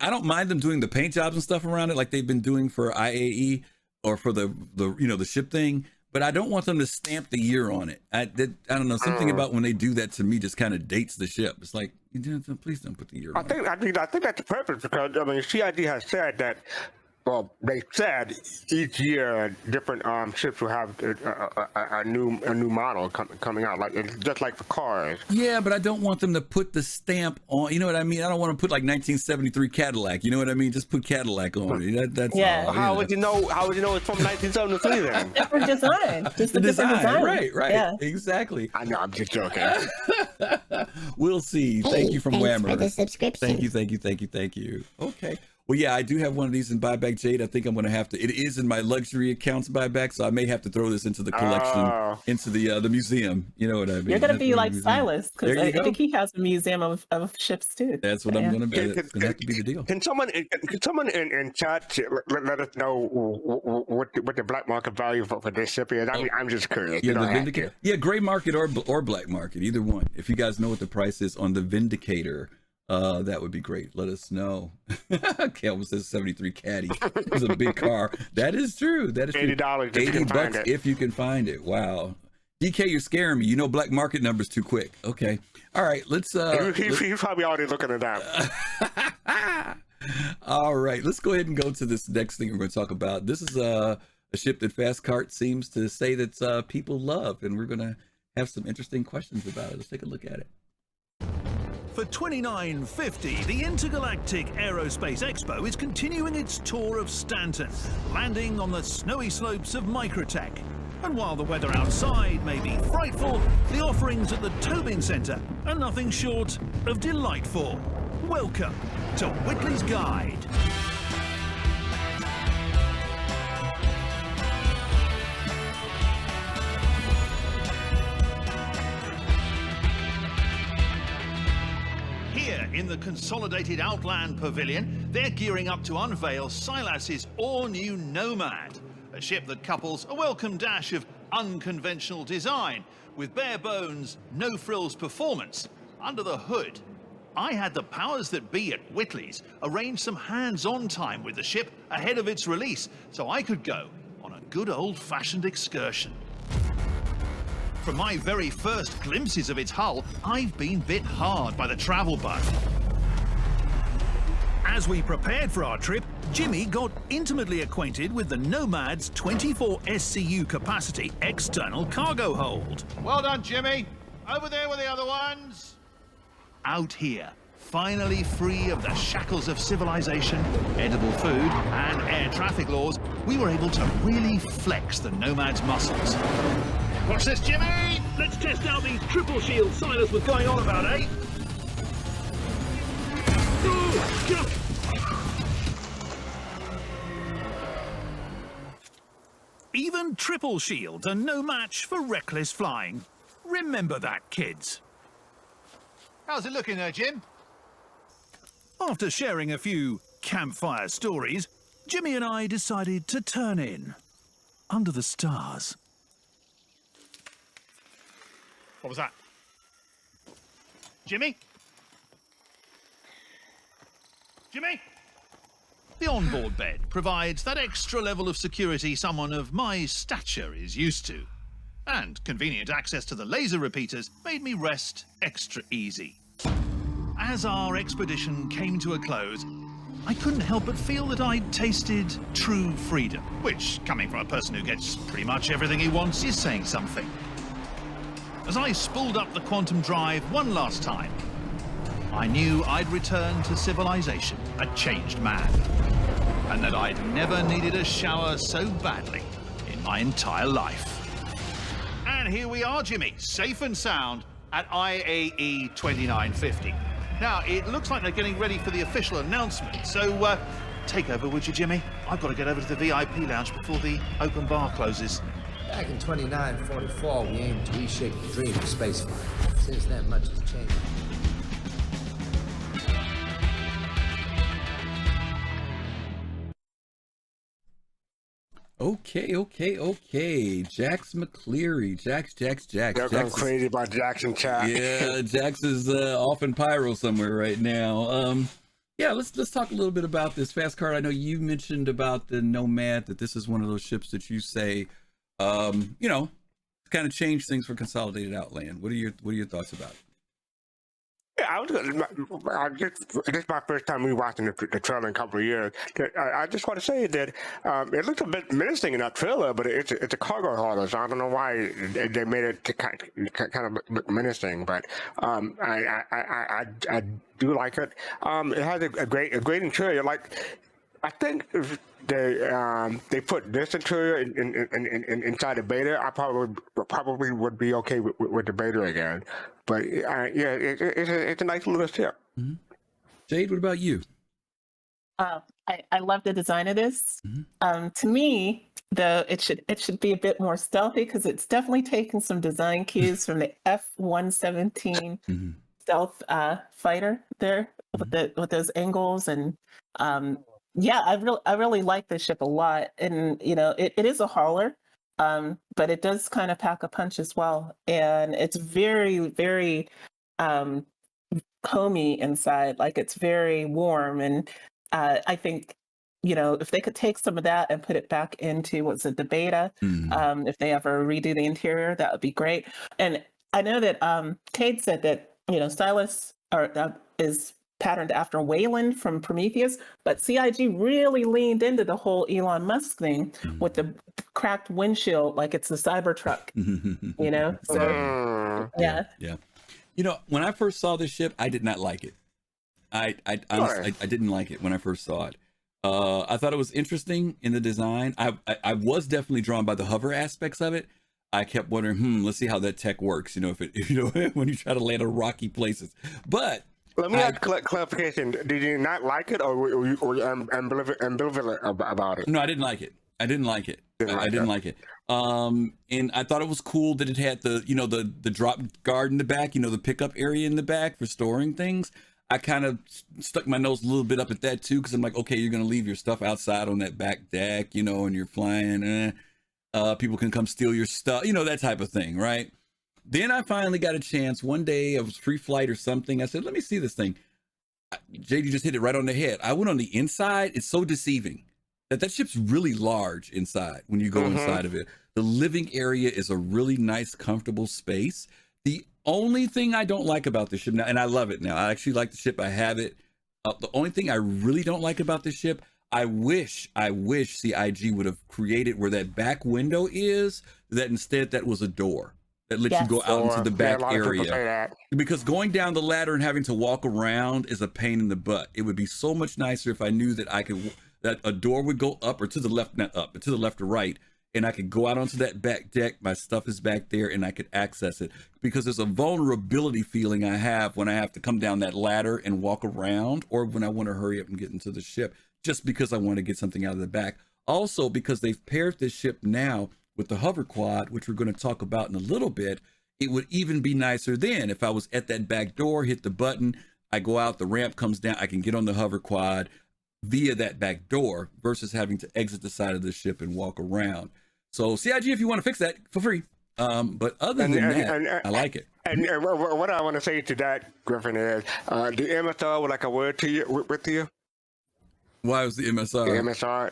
I don't mind them doing the paint jobs and stuff around it like they've been doing for IAE or for the ship thing. But I don't want them to stamp the year on it. I don't know, something about when they do that to me just kind of dates the ship. It's like, please don't put the year on it. I think that's the purpose because, I mean, CID has said that. Well, they said each year different ships will have a new model coming out, like just like for cars. Yeah, but I don't want them to put the stamp on. You know what I mean? I don't want to put like 1973 Cadillac. You know what I mean? Just put Cadillac on it. That's all. How would you know? How would you know it's from 1973 then? Different design. Just the design. Right. Yeah. Exactly. I know. I'm just joking. We'll see. Thank you from Whammer. For the subscription. Thank you. Okay. Well, yeah, I do have one of these in buyback, Jade. I think I'm going to have to. It is in my luxury accounts buyback, so I may have to throw this into the collection, into the museum. You know what I mean? You're going to be like Silas, because I think he has a museum of ships too. That's what I'm going to be. It's going to have to be the deal. Can someone in chat let us know what the black market value for this ship is? I mean, I'm just curious. Yeah, the Vindicator. Yeah, gray market or black market, either one. If you guys know what the price is on the Vindicator. That would be great. Let us know. Kelvin says 73 Caddy. It was a big car. That is true. That is true. $80. $80 if you can find it. Wow. DK, you're scaring me. You know black market numbers too quick. Okay. All right. Let's he's probably already looking at that. All right. Let's go ahead and go to this next thing we're going to talk about. This is a ship that fastcart seems to say that people love, and we're going to have some interesting questions about it. Let's take a look at it. For 2950, the Intergalactic Aerospace Expo is continuing its tour of Stanton, landing on the snowy slopes of Microtech. And while the weather outside may be frightful, the offerings at the Tobin Centre are nothing short of delightful. Welcome to Whitley's Guide. Here in the Consolidated Outland Pavilion, they're gearing up to unveil Silas's all-new Nomad, a ship that couples a welcome dash of unconventional design with bare bones, no-frills performance. Under the hood, I had the powers that be at Whitley's arrange some hands-on time with the ship ahead of its release so I could go on a good old-fashioned excursion. From my very first glimpses of its hull, I've been bit hard by the travel bug. As we prepared for our trip, Jimmy got intimately acquainted with the Nomad's 24 SCU capacity external cargo hold. Well done, Jimmy. Over there with the other ones. Out here, finally free of the shackles of civilization, edible food, and air traffic laws, we were able to really flex the Nomad's muscles. Watch this, Jimmy. Let's test out these triple shields Silas was going on about, eh? Even triple shields are no match for reckless flying. Remember that, kids. How's it looking there, Jim? After sharing a few campfire stories, Jimmy and I decided to turn in under the stars. What was that? Jimmy? Jimmy? The onboard bed provides that extra level of security someone of my stature is used to. And convenient access to the laser repeaters made me rest extra easy. As our expedition came to a close, I couldn't help but feel that I'd tasted true freedom, which, coming from a person who gets pretty much everything he wants, is saying something. As I spooled up the quantum drive one last time, I knew I'd returned to civilization, a changed man, and that I'd never needed a shower so badly in my entire life. And here we are, Jimmy, safe and sound at IAE 2950. Now, it looks like they're getting ready for the official announcement, so take over, would you, Jimmy? I've got to get over to the VIP lounge before the open bar closes. Back in 2944, we aimed to reshape the dream of spaceflight. Since then, much has changed. Okay. Jax McCleary. Jax. They're going crazy about Jackson chat. Yeah, Jax is off in Pyro somewhere right now. Yeah, let's talk a little bit about this fastcart. I know you mentioned about the Nomad, that this is one of those ships that you say, kind of change things for Consolidated Outland. What are your thoughts about it? Yeah, this is my first time rewatching the trailer in a couple of years. I just want to say that it looks a bit menacing in that trailer, but it's a cargo hauler, so I don't know why they made it to kind of look menacing. But I do like it. It has a great interior. Like, I think if they put this interior inside the beta, I probably would be okay with the beta again. But it's a nice little ship. Mm-hmm. Jade, what about you? I love the design of this. Mm-hmm. To me, though, it should be a bit more stealthy because it's definitely taken some design cues from the F-117 mm-hmm. stealth fighter there with those angles and. Yeah, I really like this ship a lot, and it is a hauler, but it does kind of pack a punch as well, and it's very, very homey inside. Like, it's very warm, and I think you know, if they could take some of that and put it back into the beta, if they ever redo the interior, that would be great. And I know that Cade said that, you know, Stylus is patterned after Wayland from Prometheus, but CIG really leaned into the whole Elon Musk thing with the cracked windshield, like it's a Cybertruck, you know? So, yeah. You know, when I first saw this ship, I did not like it. I honestly, I didn't like it when I first saw it. I thought it was interesting in the design. I was definitely drawn by the hover aspects of it. I kept wondering, let's see how that tech works. You know, when you try to land on rocky places. But let me ask clarification. Did you not like it, or were you ambivalent about it? No, I didn't like it. I didn't like it. And I thought it was cool that it had the drop guard in the back, you know, the pickup area in the back for storing things. I kind of stuck my nose a little bit up at that too, because I'm like, okay, you're gonna leave your stuff outside on that back deck, you know, and you're flying. People can come steal your stuff, you know, that type of thing, right? Then I finally got a chance one day. I was free flight or something. I said, let me see this thing. Jade, you just hit it right on the head. I went on the inside. It's so deceiving that ship's really large inside when you go inside of it. The living area is a really nice, comfortable space. The only thing I don't like about the ship now, and I love it now, I actually like the ship, I have it. The only thing I really don't like about the ship, I wish CIG would have created where that back window is, that instead that was a door that lets you go out into the back area. Because going down the ladder and having to walk around is a pain in the butt. It would be so much nicer if I knew that that a door would go up or to the left, not up, but to the left or right, and I could go out onto that back deck. My stuff is back there and I could access it, because there's a vulnerability feeling I have when I have to come down that ladder and walk around, or when I want to hurry up and get into the ship just because I want to get something out of the back. Also, because they've paired this ship now with the hover quad, which we're going to talk about in a little bit, it would even be nicer then if I was at that back door, hit the button, I go out, the ramp comes down, I can get on the hover quad via that back door versus having to exit the side of the ship and walk around. So CIG, if you want to fix that, for free. But other than that, I like it. And what I want to say to that, Griffin, is the MSR would like a word to you with you. Why was the MSR? The MSR.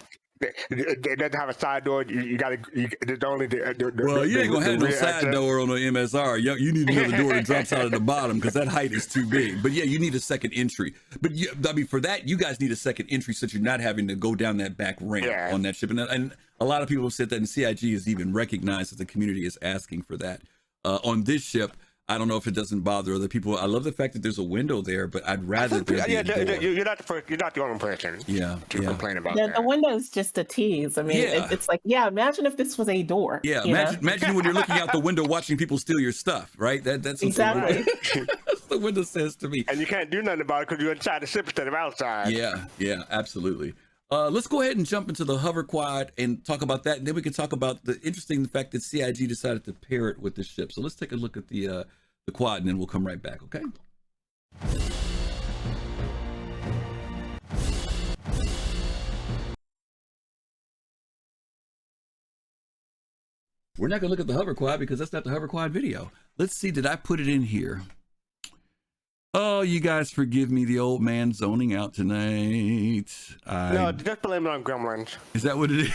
It doesn't have a side door. You got to. It's only well, you ain't gonna have no side door on the MSR. You need another door that drops out of the bottom, because that height is too big. But yeah, you need a second entry. But I mean, for that, you guys need a second entry so that you're not having to go down that back ramp on that ship. And a lot of people have said that, and CIG is even recognized that the community is asking for that on this ship. I don't know if it doesn't bother other people. I love the fact that there's a window there, but I'd rather there be a door. You're not the first. You're not the only person. To complain about that. The window's just a tease. I mean, it's like, imagine if this was a door. Yeah, imagine when you're looking out the window watching people steal your stuff, right? That's exactly that's the window says to me. And you can't do nothing about it because you're inside the ship instead of outside. Yeah, absolutely. Let's go ahead and jump into the hover quad and talk about that, and then we can talk about the fact that CIG decided to pair it with the ship. So let's take a look at the quad, and then we'll come right back, okay? We're not gonna look at the hover quad because that's not the hover quad video. Let's see, did I put it in here? Oh, you guys forgive me, the old man zoning out tonight. No, just blame it on gremlins. Is that what it is?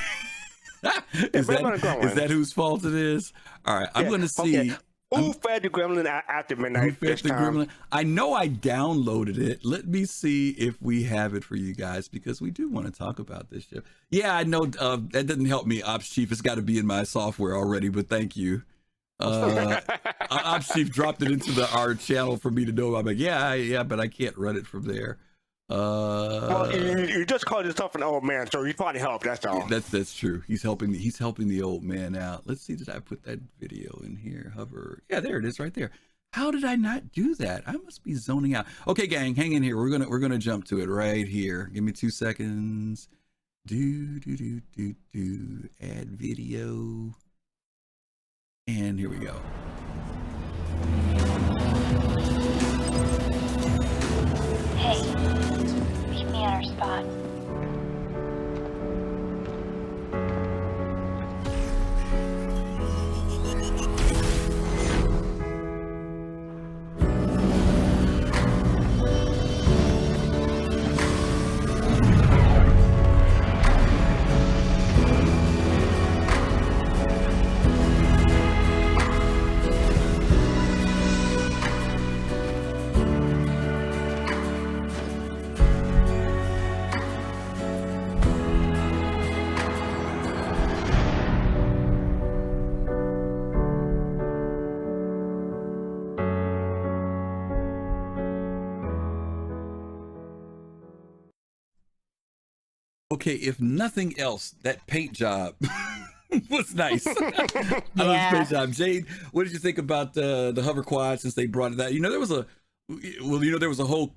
Is that whose fault it is? All right, I'm going to see. Okay. Who fed the gremlin after midnight? Who fed the gremlin? I know I downloaded it. Let me see if we have it for you guys, because we do want to talk about this ship. Yeah, I know that doesn't help me, Ops Chief. It's got to be in my software already, but thank you. Ops Chief dropped it into our channel for me to know. I'm like, yeah, but I can't run it from there. Well, you just called yourself an old man, so you probably helped. That's all. That's true. He's helping the old man out. Let's see, did I put that video in here? Hover. Yeah, there it is, right there. How did I not do that? I must be zoning out. Okay, gang, hang in here. We're gonna jump to it right here. Give me 2 seconds. Add video. And here we go. Hey, meet me at our spot. Okay, if nothing else, that paint job was nice. I love Yeah. the paint job. Jade, what did you think about the hover quad since they brought it out? You know, there was a whole.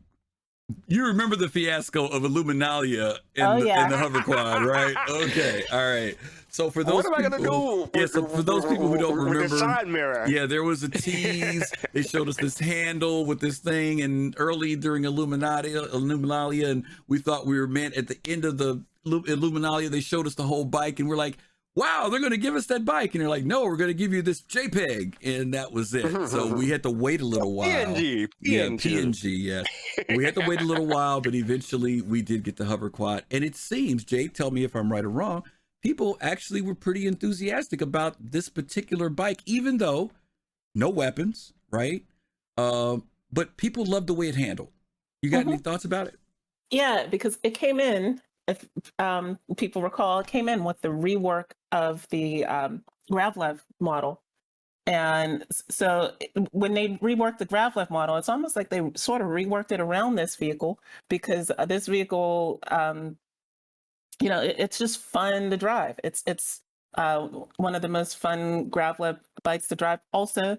You remember the fiasco of Illuminalia in, Oh, yeah. in the hover quad, right? Okay, all right. So for those What am I gonna people, do? yeah. So for those people who don't with remember, the side mirror? yeah, there was a tease. They showed us this handle with this thing, and early during Illuminalia, and we thought we were meant at the end of the Illuminalia. They showed us the whole bike, and we're like, wow, they're going to give us that bike. And they're like, no, we're going to give you this JPEG. And that was it. So we had to wait a little while. PNG. Yeah, PNG, yeah. We had to wait a little while, but eventually we did get the hover quad. And it seems, Jade, tell me if I'm right or wrong, people actually were pretty enthusiastic about this particular bike, even though no weapons, right? But people loved the way it handled. You got any thoughts about it? Yeah, because it came in, if people recall, it came in with the rework of the Gravlev model. And so when they reworked the Gravlev model, it's almost like they sort of reworked it around this vehicle, because this vehicle, it's just fun to drive. It's one of the most fun Gravlev bikes to drive. Also,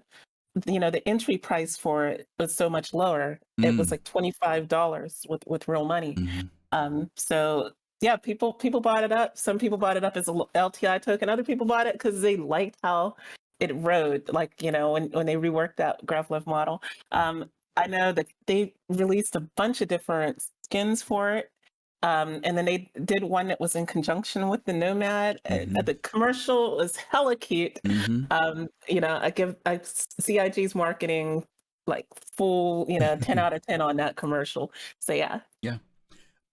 the entry price for it was so much lower. It was like $25 with real money. So yeah, people bought it up. Some people bought it up as a LTI token. Other people bought it because they liked how it rode, like, when they reworked that Gravlev model. I know that they released a bunch of different skins for it. And then they did one that was in conjunction with the Nomad. The commercial was hella cute. I give CIG's marketing like full, 10 out of 10 on that commercial. So yeah. Yeah.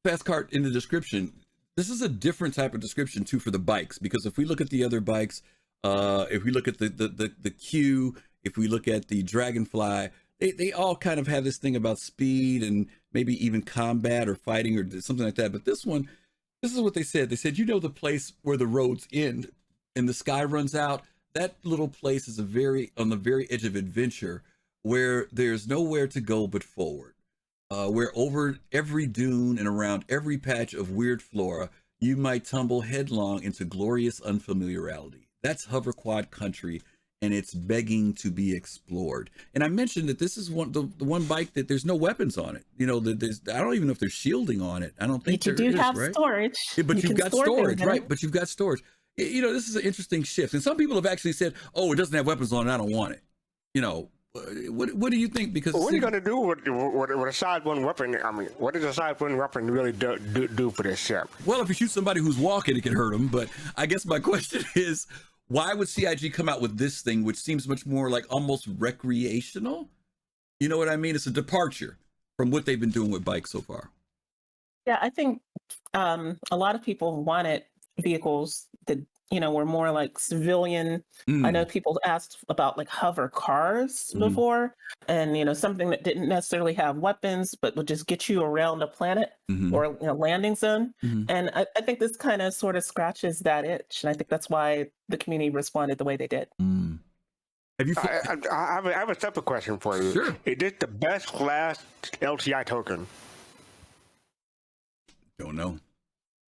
fastcart in the description. This is a different type of description too for the bikes, because if we look at the other bikes, if we look at the Q, if we look at the Dragonfly, they all kind of have this thing about speed and maybe even combat or fighting or something like that. But this one, this is what they said. They said, the place where the roads end and the sky runs out, that little place is on the very edge of adventure, where there's nowhere to go but forward. Where over every dune and around every patch of weird flora, you might tumble headlong into glorious unfamiliarity. That's hover quad country, and it's begging to be explored. And I mentioned that this is the one bike that there's no weapons on it. I don't even know if there's shielding on it. I don't think you do have right? storage. Yeah, but you've got storage, right? It. But you've got storage. This is an interesting shift. And some people have actually said, "Oh, it doesn't have weapons on it. I don't want it." What do you think? Because what are you going to do with a side one weapon? I mean, what does a side one weapon really do for this ship? Well, if you shoot somebody who's walking, it can hurt them. But I guess my question is, why would CIG come out with this thing, which seems much more like almost recreational? You know what I mean? It's a departure from what they've been doing with bikes so far. Yeah, I think a lot of people wanted vehicles that were more like civilian. I know people asked about like hover cars before, and something that didn't necessarily have weapons but would just get you around a planet or landing zone. And I think this kind of sort of scratches that itch, and I think that's why the community responded the way they did. Have you? I have a separate question for you. Sure. Is this the best last LTI token? Don't know.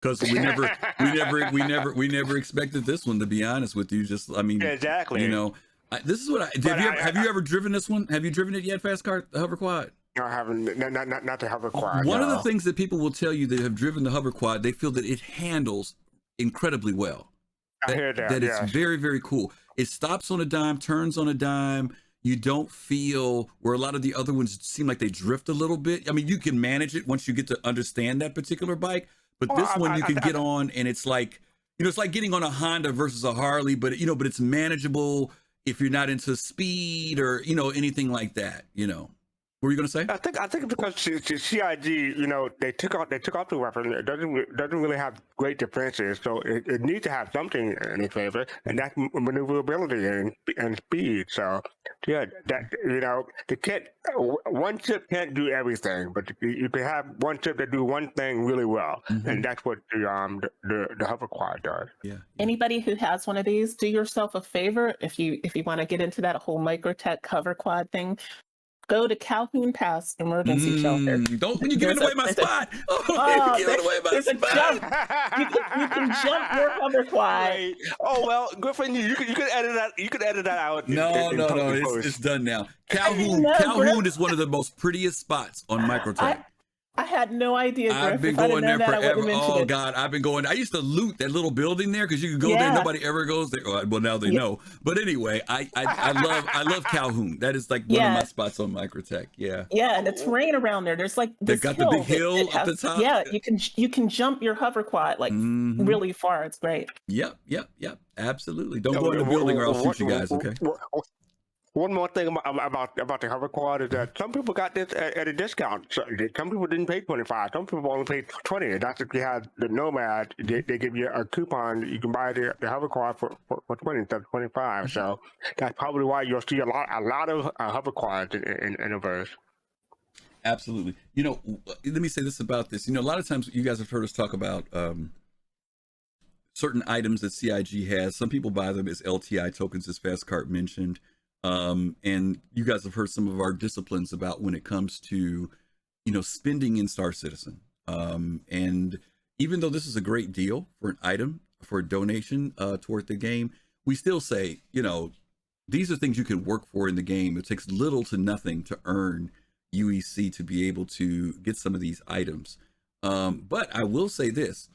Because we never expected this one, to be honest with you. Exactly. This is what have you ever driven this one? Have you driven it yet, fastcart, the hover quad? No, I haven't. Not the hover quad. One of the things that people will tell you that have driven the hover quad, they feel that it handles incredibly well. I hear that. That it's very, very cool. It stops on a dime, turns on a dime. You don't feel where a lot of the other ones seem like they drift a little bit. I mean, you can manage it once you get to understand that particular bike. But this one you can get on, and it's like, it's like getting on a Honda versus a Harley, but it's manageable if you're not into speed or, anything like that, What were you going to say? I think because CIG, they took off the weapon. It doesn't really have great defenses, so it needs to have something in its favor, and that's maneuverability and speed. So yeah, one chip can't do everything, but you can have one chip that do one thing really well, and that's what the hover quad does. Yeah. Anybody who has one of these, do yourself a favor if you want to get into that whole Microtech hover quad thing. go to Calhoun Pass Emergency Shelter. Don't when you giving away my spot. Oh, You're giving away my there's a spot. jump. You can jump your hover quad. Wait. Oh well, Griffin, you could edit that. You could edit that out. No. It's done now. Calhoun is one of the most prettiest spots on Microtech. I had no idea, Griff. I've been going there forever. Oh God, I've been going. I used to loot that little building there because you could go there. Nobody ever goes there. Well, now they know. But anyway, I love Calhoun. That is like one of my spots on Microtech. Yeah. Yeah, and the terrain around there. There's like they this got the big hill up the top. Yeah, you can jump your hover quad like really far. It's great. Yep. Absolutely. Don't go in the building or I'll shoot you guys. Okay. One more thing about the hover quad is that some people got this at a discount. So some people didn't pay $25. Some people only paid $20. That's if you had the Nomad. They give you a coupon. You can buy the hover quad for $20 instead of $25. So that's probably why you'll see a lot of hover quads in the verse. Absolutely. You know, let me say this about this. You know, a lot of times you guys have heard us talk about certain items that CIG has. Some people buy them as LTI tokens, as fastcart mentioned. And you guys have heard some of our disciplines about when it comes to, you know, spending in Star Citizen. And even though this is a great deal for an item, for a donation toward the game, we still say, you know, these are things you can work for in the game. It takes little to nothing to earn UEC to be able to get some of these items. But I will say this,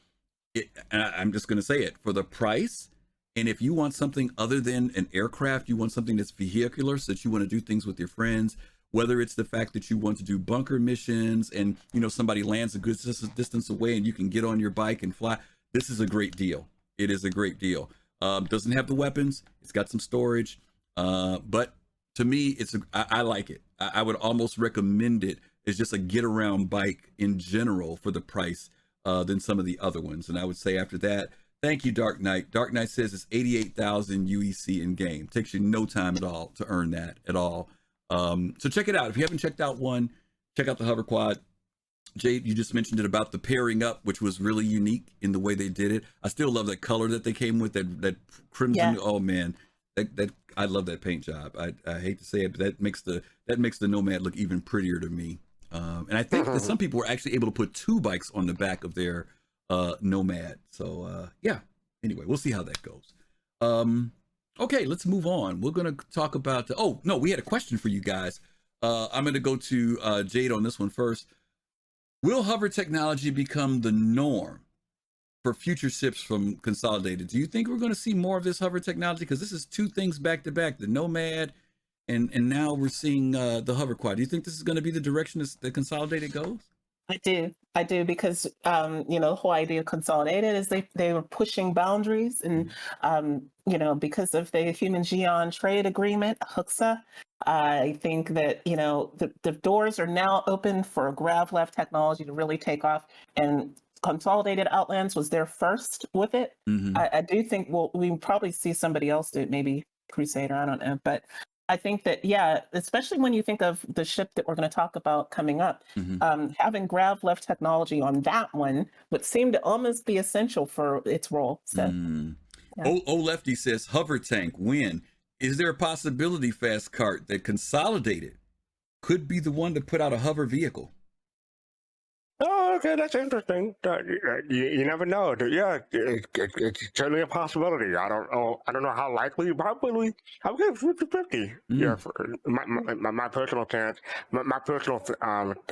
and I'm just going to say it, for the price. And if you want something other than an aircraft, you want something that's vehicular, so that you want to do things with your friends, whether it's the fact that you want to do bunker missions and, you know, somebody lands a good distance away and you can get on your bike and fly. This is a great deal. It is a great deal. Doesn't have the weapons. It's got some storage. But to me, I like it. I would almost recommend it as just a get around bike in general for the price than some of the other ones. And I would say after that, thank you, Dark Knight. Dark Knight says it's 88,000 UEC in game. Takes you no time at all to earn that at all. So check it out. If you haven't checked out one, check out the hover quad. Jade, you just mentioned it about the pairing up, which was really unique in the way they did it. I still love that color that they came with, that crimson. Yeah. Oh man, that I love that paint job. I hate to say it, but that makes the Nomad look even prettier to me. And I think that some people were actually able to put 2 bikes on the back of their Nomad. So yeah, anyway, we'll see how that goes. Okay, let's move on. We're gonna talk about oh no, we had a question for you guys. I'm gonna go to Jade on this one first. Will hover technology become the norm for future ships from Consolidated? Do you think we're going to see more of this hover technology? Because this is 2 things back to back, the Nomad and now we're seeing the hover quad. Do you think this is going to be the direction that Consolidated goes? I do, because you know, the whole idea of Consolidated is they were pushing boundaries, and you know, because of the Human Geon Trade Agreement, HUXA, I think that, you know, the doors are now open for grav-left technology to really take off, and Consolidated Outlands was there first with it. I do think we probably see somebody else do it, maybe Crusader, I don't know, but I think that, yeah, especially when you think of the ship that we're going to talk about coming up, having grav-left technology on that one would seem to almost be essential for its role. So, yeah. Lefty says, hover tank, when? Is there a possibility, Fastcart, that Consolidated could be the one to put out a hover vehicle? Oh, okay, that's interesting. You never know. Yeah, it's certainly a possibility. I don't know how likely. Probably, I would get 50-50. Yeah, for my personal chance, my personal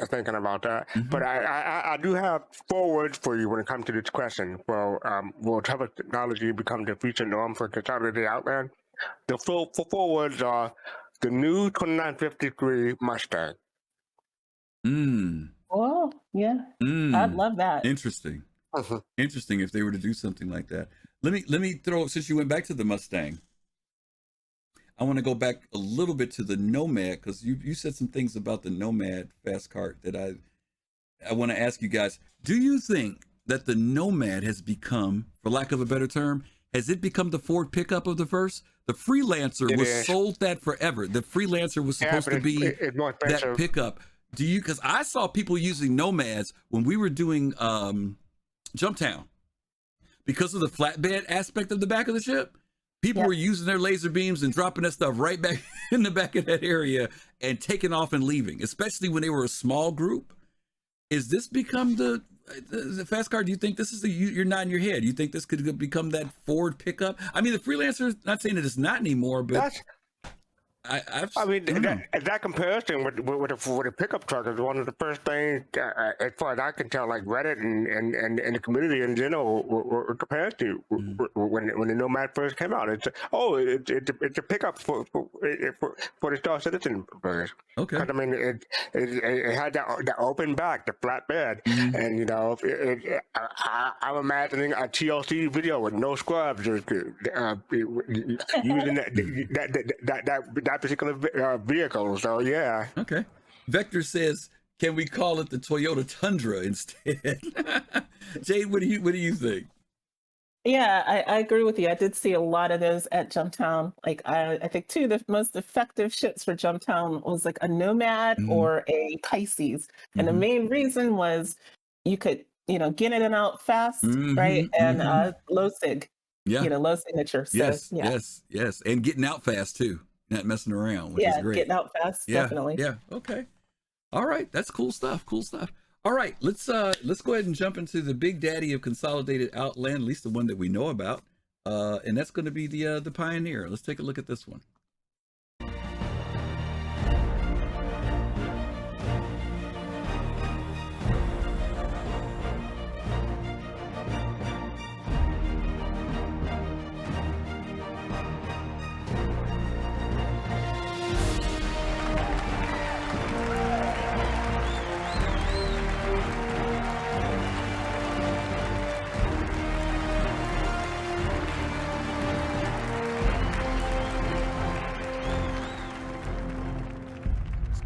thinking about that. But I do have 4 words for you when it comes to this question. Well, will hover technology become the future norm for Consolidated Outland? The 4 words are the new 2953 Mustang. Oh, yeah. I'd love that. Interesting. Interesting if they were to do something like that. Let me throw, since you went back to the Mustang, I want to go back a little bit to the Nomad, because you said some things about the Nomad Fastcart that I want to ask you guys. Do you think that the Nomad has become, for lack of a better term, has it become the Ford pickup of the verse? The Freelancer sold that forever. The Freelancer was supposed to be that pickup. Do you, because I saw people using Nomads when we were doing Jumptown, because of the flatbed aspect of the back of the ship. People Yep. were using their laser beams and dropping that stuff right back in the back of that area and taking off and leaving, especially when they were a small group. Is this become the fastcart? Do you think this is you're nodding your head? You think this could become that Ford pickup? I mean, the freelancer, not saying that it's not anymore, but That's, I mean, that comparison with a pickup truck is one of the first things, as far as I can tell, like Reddit and the community in general were compared to when the Nomad first came out. It's a pickup for the Star Citizen version. Okay. 'Cause, I mean, it had that open back, the flat bed, and you know, I'm imagining a TLC video with no scrubs, just using that particular vehicle. So yeah. Okay. Vector says, can we call it the Toyota Tundra instead? Jade, what do you think? Yeah, I agree with you. I did see a lot of those at Jumptown. Like I think two of the most effective ships for Jumptown was like a Nomad or a Pisces. And the main reason was you could, get in and out fast, right? And low sig. Yeah. Low signature. So, yes. And getting out fast too. Not messing around, which is great. Getting out fast, definitely. Yeah. Okay. All right. That's cool stuff. All right. Let's go ahead and jump into the big daddy of Consolidated Outland, at least the one that we know about. And that's going to be the Pioneer. Let's take a look at this one.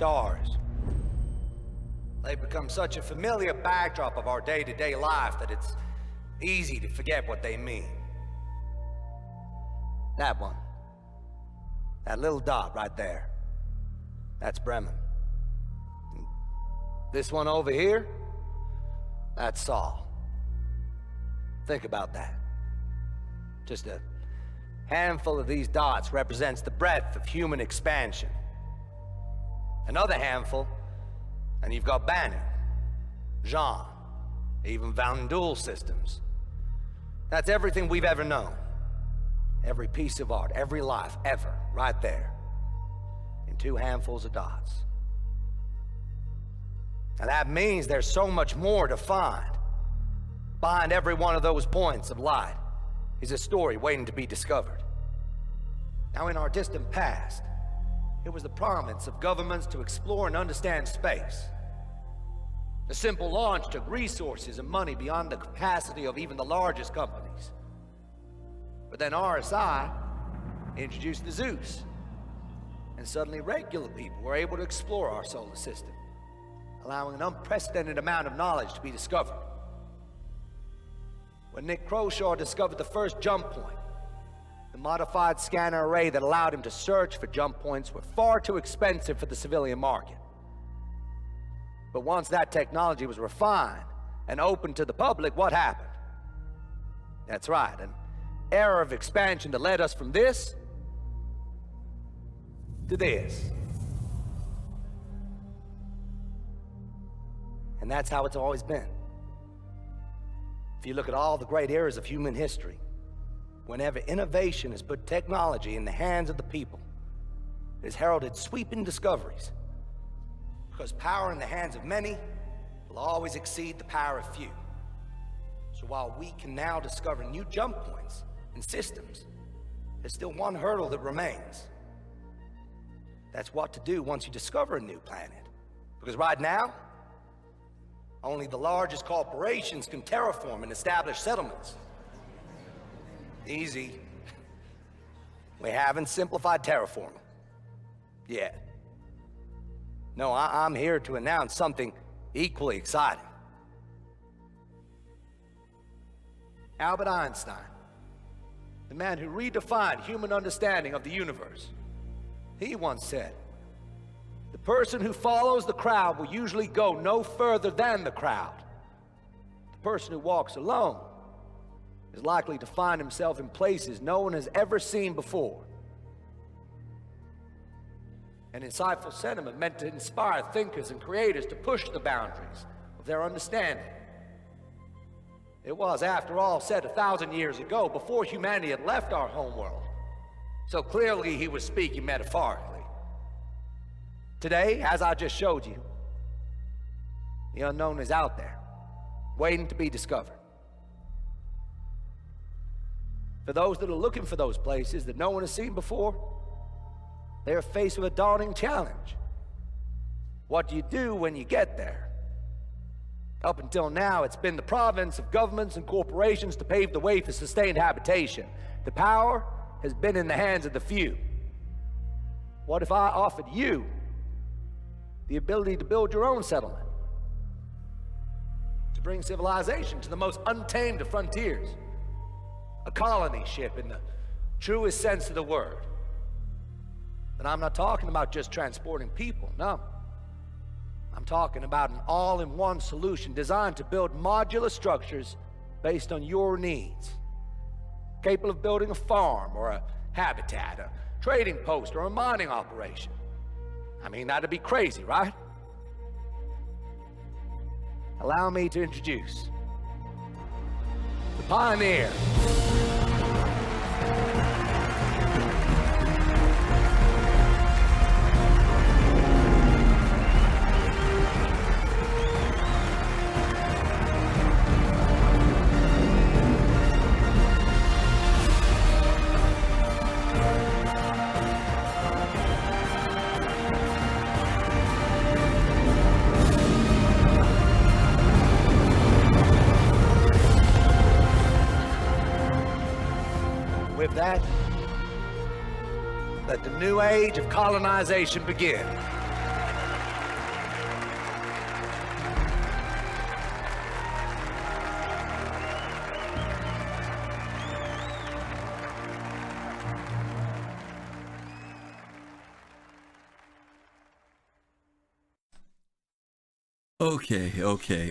Stars. They've become such a familiar backdrop of our day-to-day life that it's easy to forget what they mean. That one. That little dot right there. That's Bremen. And this one over here? That's Saul. Think about that. Just a handful of these dots represents the breadth of human expansion. Another handful, and you've got Bannon, Jean, even Van Duel systems. That's everything we've ever known. Every piece of art, every life, ever, right there. In two handfuls of dots. Now that means there's so much more to find. Behind every one of those points of light is a story waiting to be discovered. Now in our distant past, it was the province of governments to explore and understand space. The simple launch took resources and money beyond the capacity of even the largest companies. But then RSI introduced the Zeus, and suddenly regular people were able to explore our solar system, allowing an unprecedented amount of knowledge to be discovered. When Nick Croshaw discovered the first jump point, the modified scanner array that allowed him to search for jump points were far too expensive for the civilian market. But once that technology was refined and open to the public, what happened? That's right, an era of expansion that led us from this to this. And that's how it's always been. If you look at all the great eras of human history, whenever innovation has put technology in the hands of the people, it has heralded sweeping discoveries. Because power in the hands of many will always exceed the power of few. So while we can now discover new jump points and systems, there's still one hurdle that remains. That's what to do once you discover a new planet. Because right now, only the largest corporations can terraform and establish settlements. Easy. We haven't simplified terraforming yet. No, I'm here to announce something equally exciting. Albert Einstein, the man who redefined human understanding of the universe, he once said, "The person who follows the crowd will usually go no further than the crowd. The person who walks alone is likely to find himself in places no one has ever seen before. An insightful sentiment meant to inspire thinkers and creators to push the boundaries of their understanding. It was, after all, said 1,000 years ago, before humanity had left our homeworld. So clearly he was speaking metaphorically. Today, as I just showed you, the unknown is out there, waiting to be discovered. For those that are looking for those places that no one has seen before, they are faced with a daunting challenge. What do you do when you get there? Up until now, it's been the province of governments and corporations to pave the way for sustained habitation. The power has been in the hands of the few. What if I offered you the ability to build your own settlement? To bring civilization to the most untamed of frontiers? A colony ship in the truest sense of the word. And I'm not talking about just transporting people, no. I'm talking about an all-in-one solution designed to build modular structures based on your needs. Capable of building a farm or a habitat, a trading post or a mining operation. I mean, that'd be crazy, right? Allow me to introduce the Pioneer. With that, let the new age of colonization begin.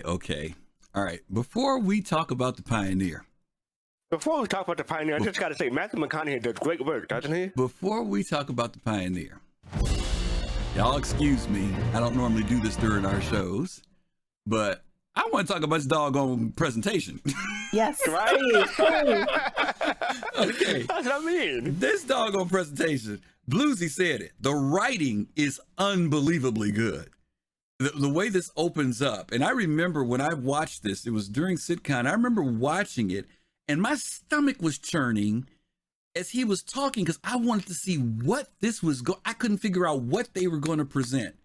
Okay. All right, before we talk about the Pioneer. Before we talk about the Pioneer, I just got to say, Matthew McConaughey does great work, doesn't he? Before we talk about the Pioneer, y'all excuse me, I don't normally do this during our shows, but I want to talk about this doggone presentation. Yes. Right? Okay. That's what I mean. This doggone presentation, Bluesy said it, the writing is unbelievably good. The way this opens up, and I remember when I watched this, it was during SitCon, I remember watching it, and my stomach was churning as he was talking because I wanted to see what this was I couldn't figure out what they were going to present.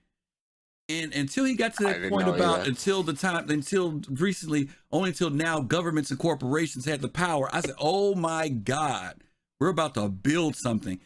And until he got to that point about until recently, only until now, governments and corporations had the power. I said, oh my God, we're about to build something.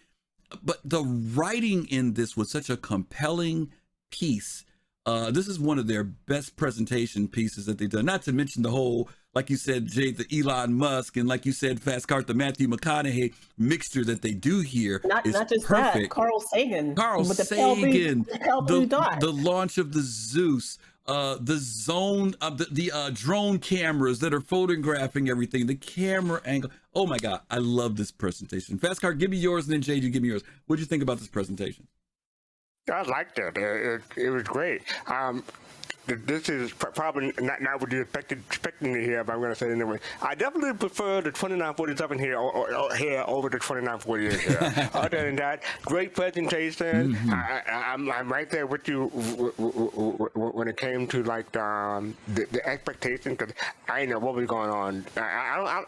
But the writing in this was such a compelling piece. This is one of their best presentation pieces that they've done. Not to mention the whole, like you said, Jade, the Elon Musk, and like you said, fastcart, the Matthew McConaughey mixture that they do here is not just perfect. That, Carl Sagan, with the launch of the Zeus, the zone of the drone cameras that are photographing everything, the camera angle. Oh my God, I love this presentation. Fastcart, give me yours, and then Jade, you give me yours. What did you think about this presentation? I liked it. It was great. This is probably not what you're expecting to hear, but I'm going to say it anyway. I definitely prefer the 2947 here here over the 2948 here. Other than that, great presentation. Mm-hmm. I'm right there with you when it came to like the expectations, because I didn't know what was going on. I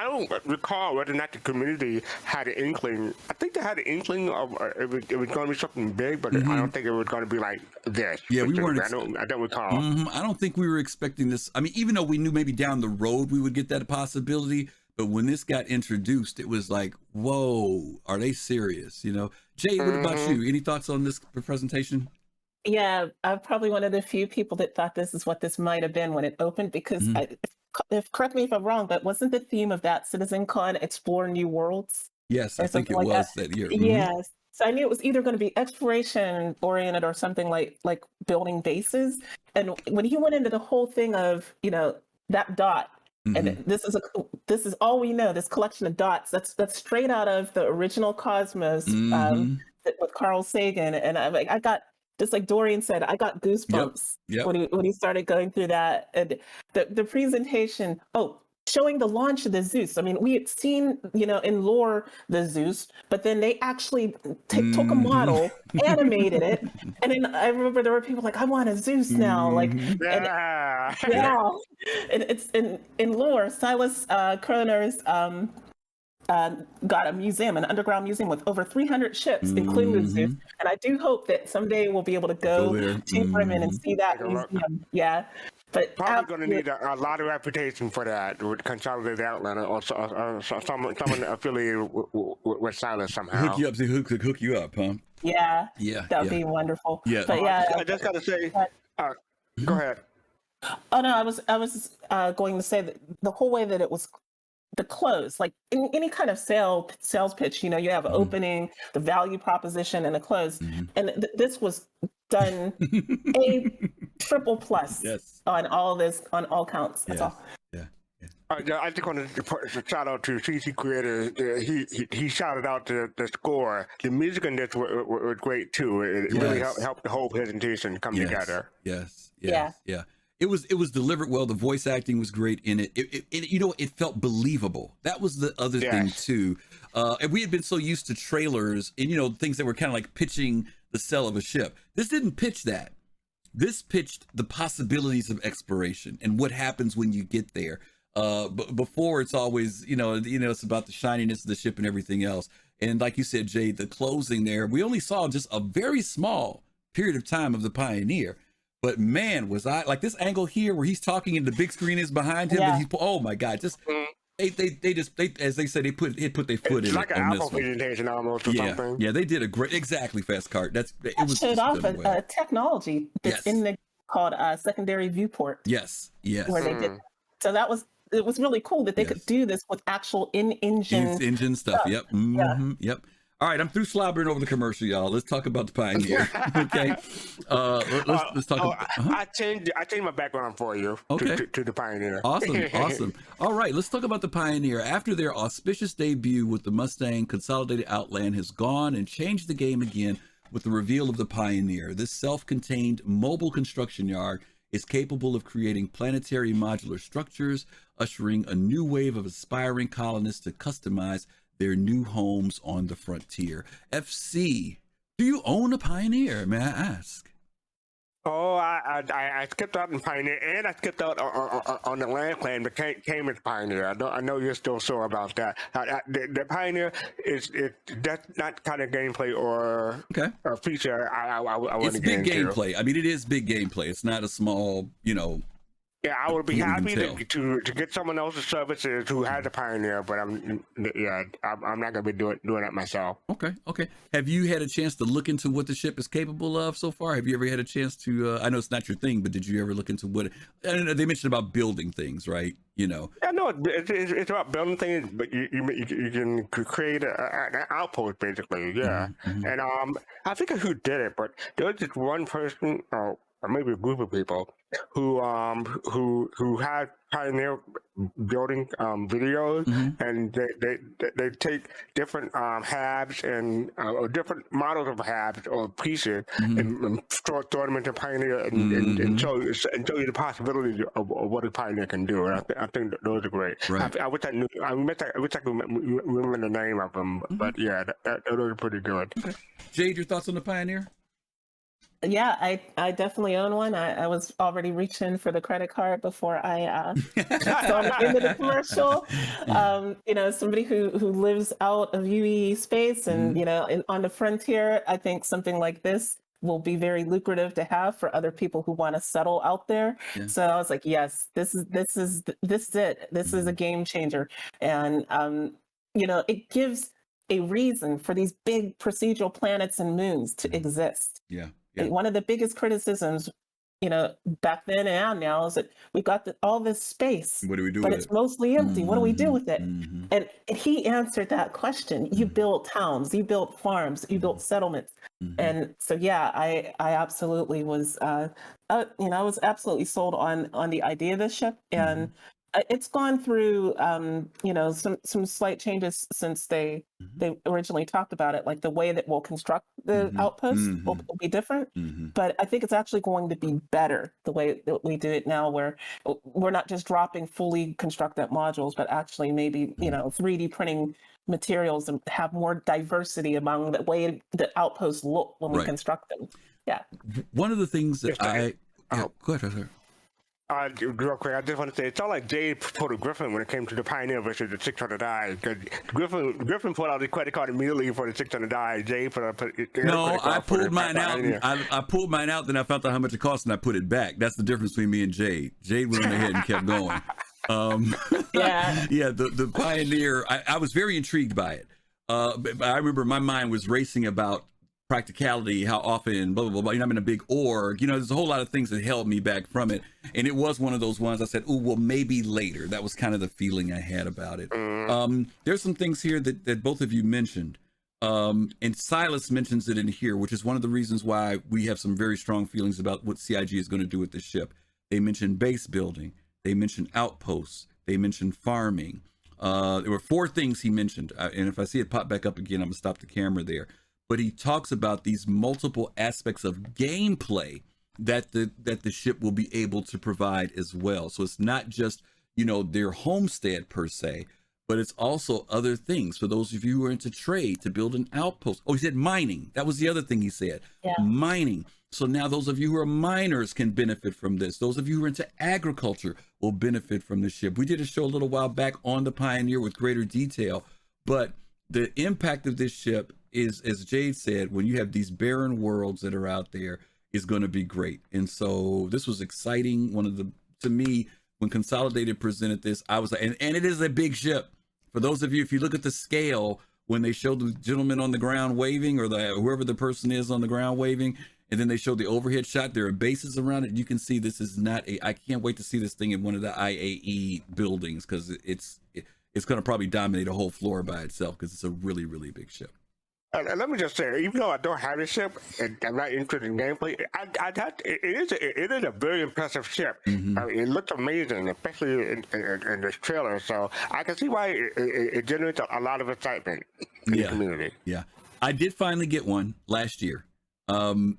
don't recall whether or not the community had an inkling. I think they had an inkling of it was going to be something big, but I don't think it was going to be like this. Yeah, we weren't. I don't recall. I don't think we were expecting this. I mean, even though we knew maybe down the road we would get that possibility, but when this got introduced, it was like, whoa, are they serious? You know, Jay, what about you? Any thoughts on this presentation? Yeah, I'm probably one of the few people that thought this is what this might have been when it opened, because correct me if I'm wrong, but wasn't the theme of that CitizenCon Explore New Worlds? Yes, I think it was that year. Yes. So I knew it was either going to be exploration oriented or something like building bases. And when he went into the whole thing of, you know, that dot And this is all we know. This collection of dots. That's straight out of the original Cosmos with Carl Sagan. And I got, just like Dorian said, I got goosebumps when he started going through that. And the presentation. Showing the launch of the Zeus. I mean, we had seen, in lore the Zeus, but then they actually took a model, animated it, and then I remember there were people like, "I want a Zeus now!" Like, and it's in lore. Silas Kroner's got a museum, an underground museum with over 300 ships, including the Zeus. And I do hope that someday we'll be able to go to Bremen and see that museum. Yeah. But probably going to need a lot of reputation for that with Consolidated Outland or someone affiliated with Silas somehow. Hook you up, hook you up, huh? Yeah, that would be wonderful. Yeah, but I just got to say, go ahead. Oh no, I was going to say that the whole way that it was the close, like in any kind of sales pitch, you have an opening, the value proposition, and a close, and this was done a triple plus on all this, on all counts. That's all. I just want to shout out to CC Creator. He shouted out the score. The music in this was great too. It really helped the whole presentation come together. Yes. It was delivered well. The voice acting was great in it. It felt believable. That was the other thing too. And we had been so used to trailers and things that were kind of like pitching the sell of a ship. This didn't pitch that. This pitched the possibilities of exploration and what happens when you get there. But before it's always, it's about the shininess of the ship and everything else. And like you said, Jade, the closing there, we only saw just a very small period of time of the Pioneer. But man, was I like this angle here where he's talking and the big screen is behind him, and he's oh my god, just they just as they said, they put their foot it's in like it an on Apple this one. presentation almost or something. Yeah, they did a great fastcart. It was showed off a technology that's in the called secondary viewport. Yes. Where they did. So it was really cool that they could do this with actual engine stuff. Yep. Yep. All right, I'm through slobbering over the commercial, y'all. Let's talk about the Pioneer. Okay. Let's talk about I changed my background for you to the Pioneer. Awesome. All right, let's talk about the Pioneer. After their auspicious debut with the Mustang, Consolidated Outland has gone and changed the game again with the reveal of the Pioneer. This self-contained mobile construction yard is capable of creating planetary modular structures, ushering a new wave of aspiring colonists to customize their new homes on the frontier. FC, do you own a Pioneer, may I ask? Oh, I skipped out on Pioneer, and I skipped out on the land plan, but came as Pioneer. I know you're still sore about that. The Pioneer that's not kind of gameplay or feature I want to get into. It's big gameplay. I mean, it is big gameplay. It's not a small, Yeah, I would be happy to get someone else's services who has a Pioneer, but I'm not gonna be doing that myself. Okay. Have you had a chance to look into what the ship is capable of so far? Have you ever had a chance to? I know it's not your thing, but did you ever look into what? I don't know, they mentioned about building things, right? Yeah, no, it's about building things, but you can create an outpost basically. Yeah, and I forget who did it, but there was just one person, or maybe a group of people who had Pioneer building videos, and they take different halves and or different models of halves or pieces and throw them into Pioneer and show you the possibilities of what a Pioneer can do. And I think those are great. Right. I wish I could remember the name of them, but yeah, those are pretty good. Okay. Jade, your thoughts on the Pioneer? Yeah, I definitely own one. I was already reaching for the credit card before I saw the end of the commercial. Somebody who lives out of UE space and on the frontier, I think something like this will be very lucrative to have for other people who want to settle out there. Yeah. So I was like, yes, this is it. This is a game changer, and it gives a reason for these big procedural planets and moons to exist. Yeah. One of the biggest criticisms, back then and now is that we've got all this space. What do we do but with it's mostly empty. What do we do with it? And he answered that question. You built towns, you built farms, you built settlements. And so, yeah, I absolutely was, I was absolutely sold on the idea of this ship. And It's gone through, some slight changes since they originally talked about it. Like the way that we'll construct the outpost will be different, but I think it's actually going to be better the way that we do it now, where we're not just dropping fully constructed modules, but actually maybe 3D printing materials and have more diversity among the way the outposts look when we construct them. Yeah. One of the things that go ahead, sir. Real quick, I just want to say, it's all like Jade pulled a Griffin when it came to the Pioneer versus the 600i. Because Griffin pulled out the credit card immediately for the 600i. Jade No, I pulled mine out. I pulled mine out, then I found out how much it cost, and I put it back. That's the difference between me and Jade. Jade went ahead and kept going. The Pioneer, I was very intrigued by it. But I remember my mind was racing about practicality, how often, blah, blah, blah. I'm in a big org. There's a whole lot of things that held me back from it. And it was one of those ones I said, oh, well, maybe later. That was kind of the feeling I had about it. There's some things here that both of you mentioned. And Silas mentions it in here, which is one of the reasons why we have some very strong feelings about what CIG is going to do with this ship. They mentioned base building. They mentioned outposts. They mentioned farming. There were 4 things he mentioned. And if I see it pop back up again, I'm going to stop the camera there. But he talks about these multiple aspects of gameplay that the ship will be able to provide as well. So it's not just, their homestead per se, but it's also other things. For those of you who are into trade, to build an outpost. Oh, he said mining. That was the other thing he said. Yeah. Mining. So now those of you who are miners can benefit from this. Those of you who are into agriculture will benefit from the ship. We did a show a little while back on the Pioneer with greater detail, but the impact of this ship is, as Jade said, when you have these barren worlds that are out there, is going to be great. And so this was exciting. To me, when Consolidated presented this, I was like, and it is a big ship. For those of you, if you look at the scale, when they showed the gentleman on the ground waving, or whoever the person is on the ground waving, and then they showed the overhead shot, there are bases around it. You can see this is not I can't wait to see this thing in one of the IAE buildings, because it's going to probably dominate a whole floor by itself, because it's a really, really big ship. Let me just say, even though I don't have a ship and I'm not interested in gameplay, it is a very impressive ship. I mean, it looks amazing, especially in this trailer. So I can see why it generates a lot of excitement in the community. Yeah, I did finally get one last year. And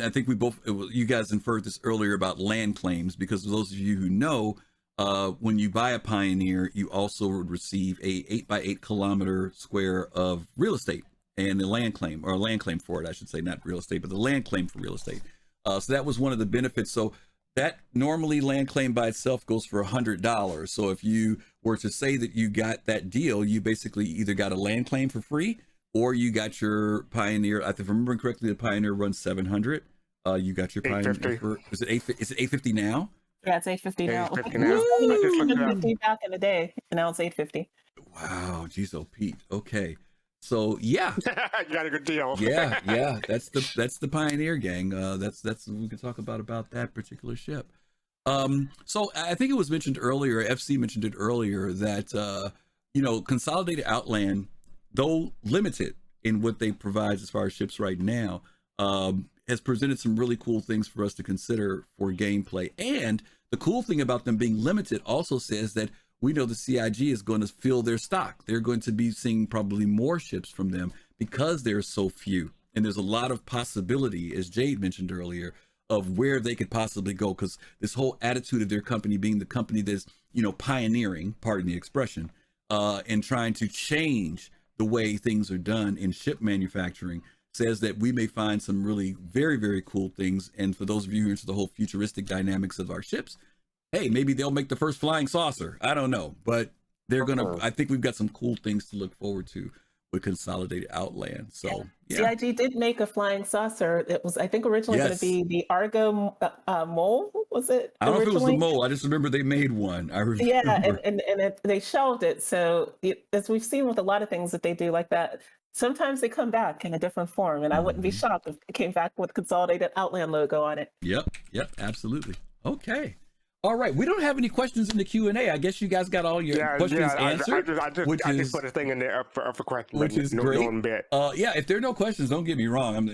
I think you guys inferred this earlier about land claims, because for those of you who know, when you buy a Pioneer, you also would receive a 8x8 kilometer square of real estate and a land claim for it, I should say, not real estate, but the land claim for real estate. So that was one of the benefits. So that normally land claim by itself goes for $100. So if you were to say that you got that deal, you basically either got a land claim for free, or you got your Pioneer. If I'm remembering correctly, the Pioneer runs 700. You got your Pioneer for, is it 850 now? Yeah, it's 850 now. $850 back in the day, and now it's 850. Wow, geez, oh Pete. Okay, so yeah, you got a good deal. yeah. That's the Pioneer gang. That's we can talk about that particular ship. So I think it was mentioned earlier. FC mentioned it earlier that Consolidated Outland, though limited in what they provide as far as ships right now, has presented some really cool things for us to consider for gameplay. And the cool thing about them being limited also says that we know the CIG is going to fill their stock. They're going to be seeing probably more ships from them because there's so few. And there's a lot of possibility, as Jade mentioned earlier, of where they could possibly go, because this whole attitude of their company being the company that's, pioneering, pardon the expression, and trying to change the way things are done in ship manufacturing, says that we may find some really very, very cool things. And for those of you who are into the whole futuristic dynamics of our ships, hey, maybe they'll make the first flying saucer. I don't know, but I think we've got some cool things to look forward to with Consolidated Outland. So yeah. CIG did make a flying saucer. It was, I think, originally going to be the Argo mole. Was it? I don't know if it was the mole. I just remember they made one. I remember. Yeah, and they shelved it. So as we've seen with a lot of things that they do like that, sometimes they come back in a different form, and I wouldn't be shocked if it came back with Consolidated Outland logo on it. Yep, absolutely. Okay. All right, we don't have any questions in the Q&A. I guess you guys got all your questions answered. I just put a thing in there up for questions, which is great. If there are no questions, don't get me wrong.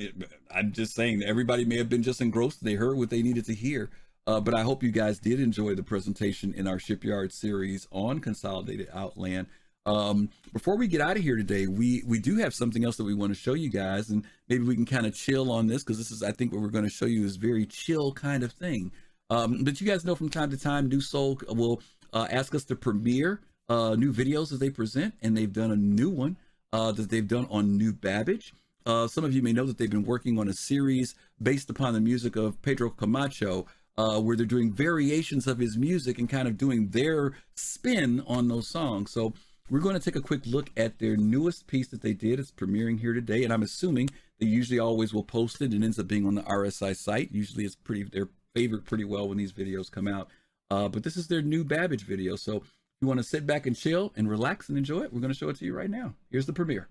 I'm just saying that everybody may have been just engrossed. They heard what they needed to hear. But I hope you guys did enjoy the presentation in our Shipyard series on Consolidated Outland. Before we get out of here today, we do have something else that we want to show you guys, and maybe we can kind of chill on this, because this is, I think, what we're going to show you is very chill kind of thing. But you guys know from time to time, New Soul will ask us to premiere new videos as they present, and they've done a new one that they've done on New Babbage. Some of you may know that they've been working on a series based upon the music of Pedro Camacho, where they're doing variations of his music and kind of doing their spin on those songs. So we're going to take a quick look at their newest piece that they did. It's premiering here today, and I'm assuming they usually always will post it and ends up being on the RSI site. Usually it's they're favored pretty well when these videos come out. But this is their new Babbage video. So if you want to sit back and chill and relax and enjoy it, we're going to show it to you right now. Here's the premiere.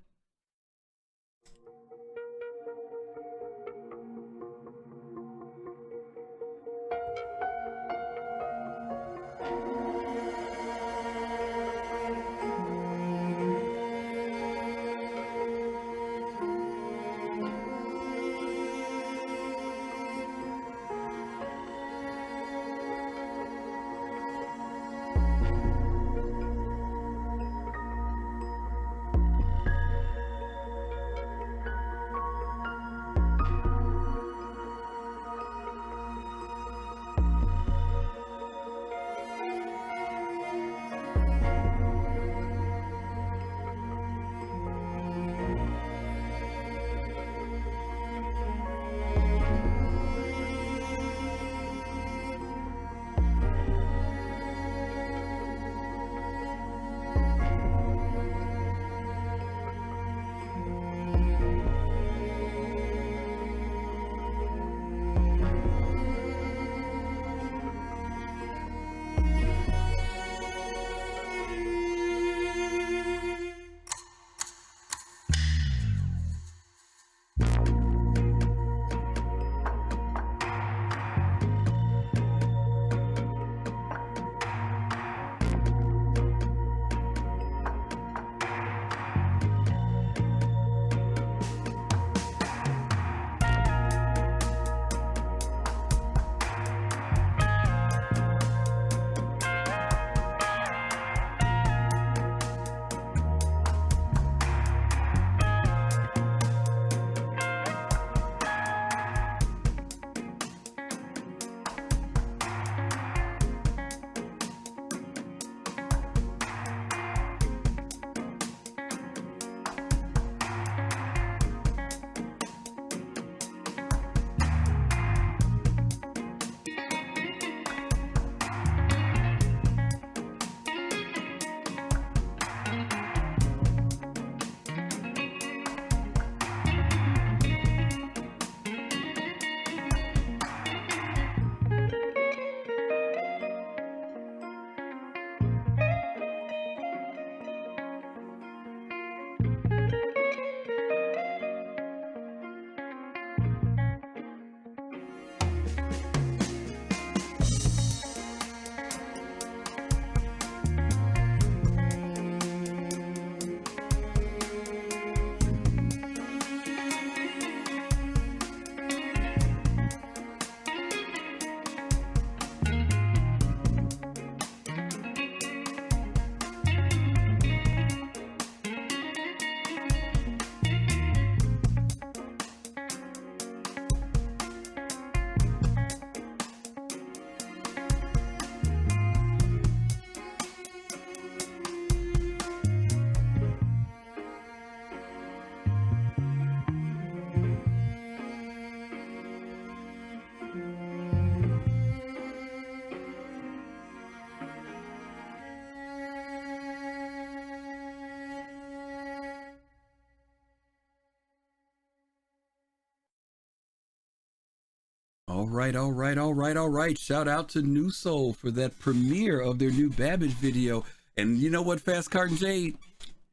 All right. Shout out to New Soul for that premiere of their new Babbage video. And you know what, fastcart and Jade?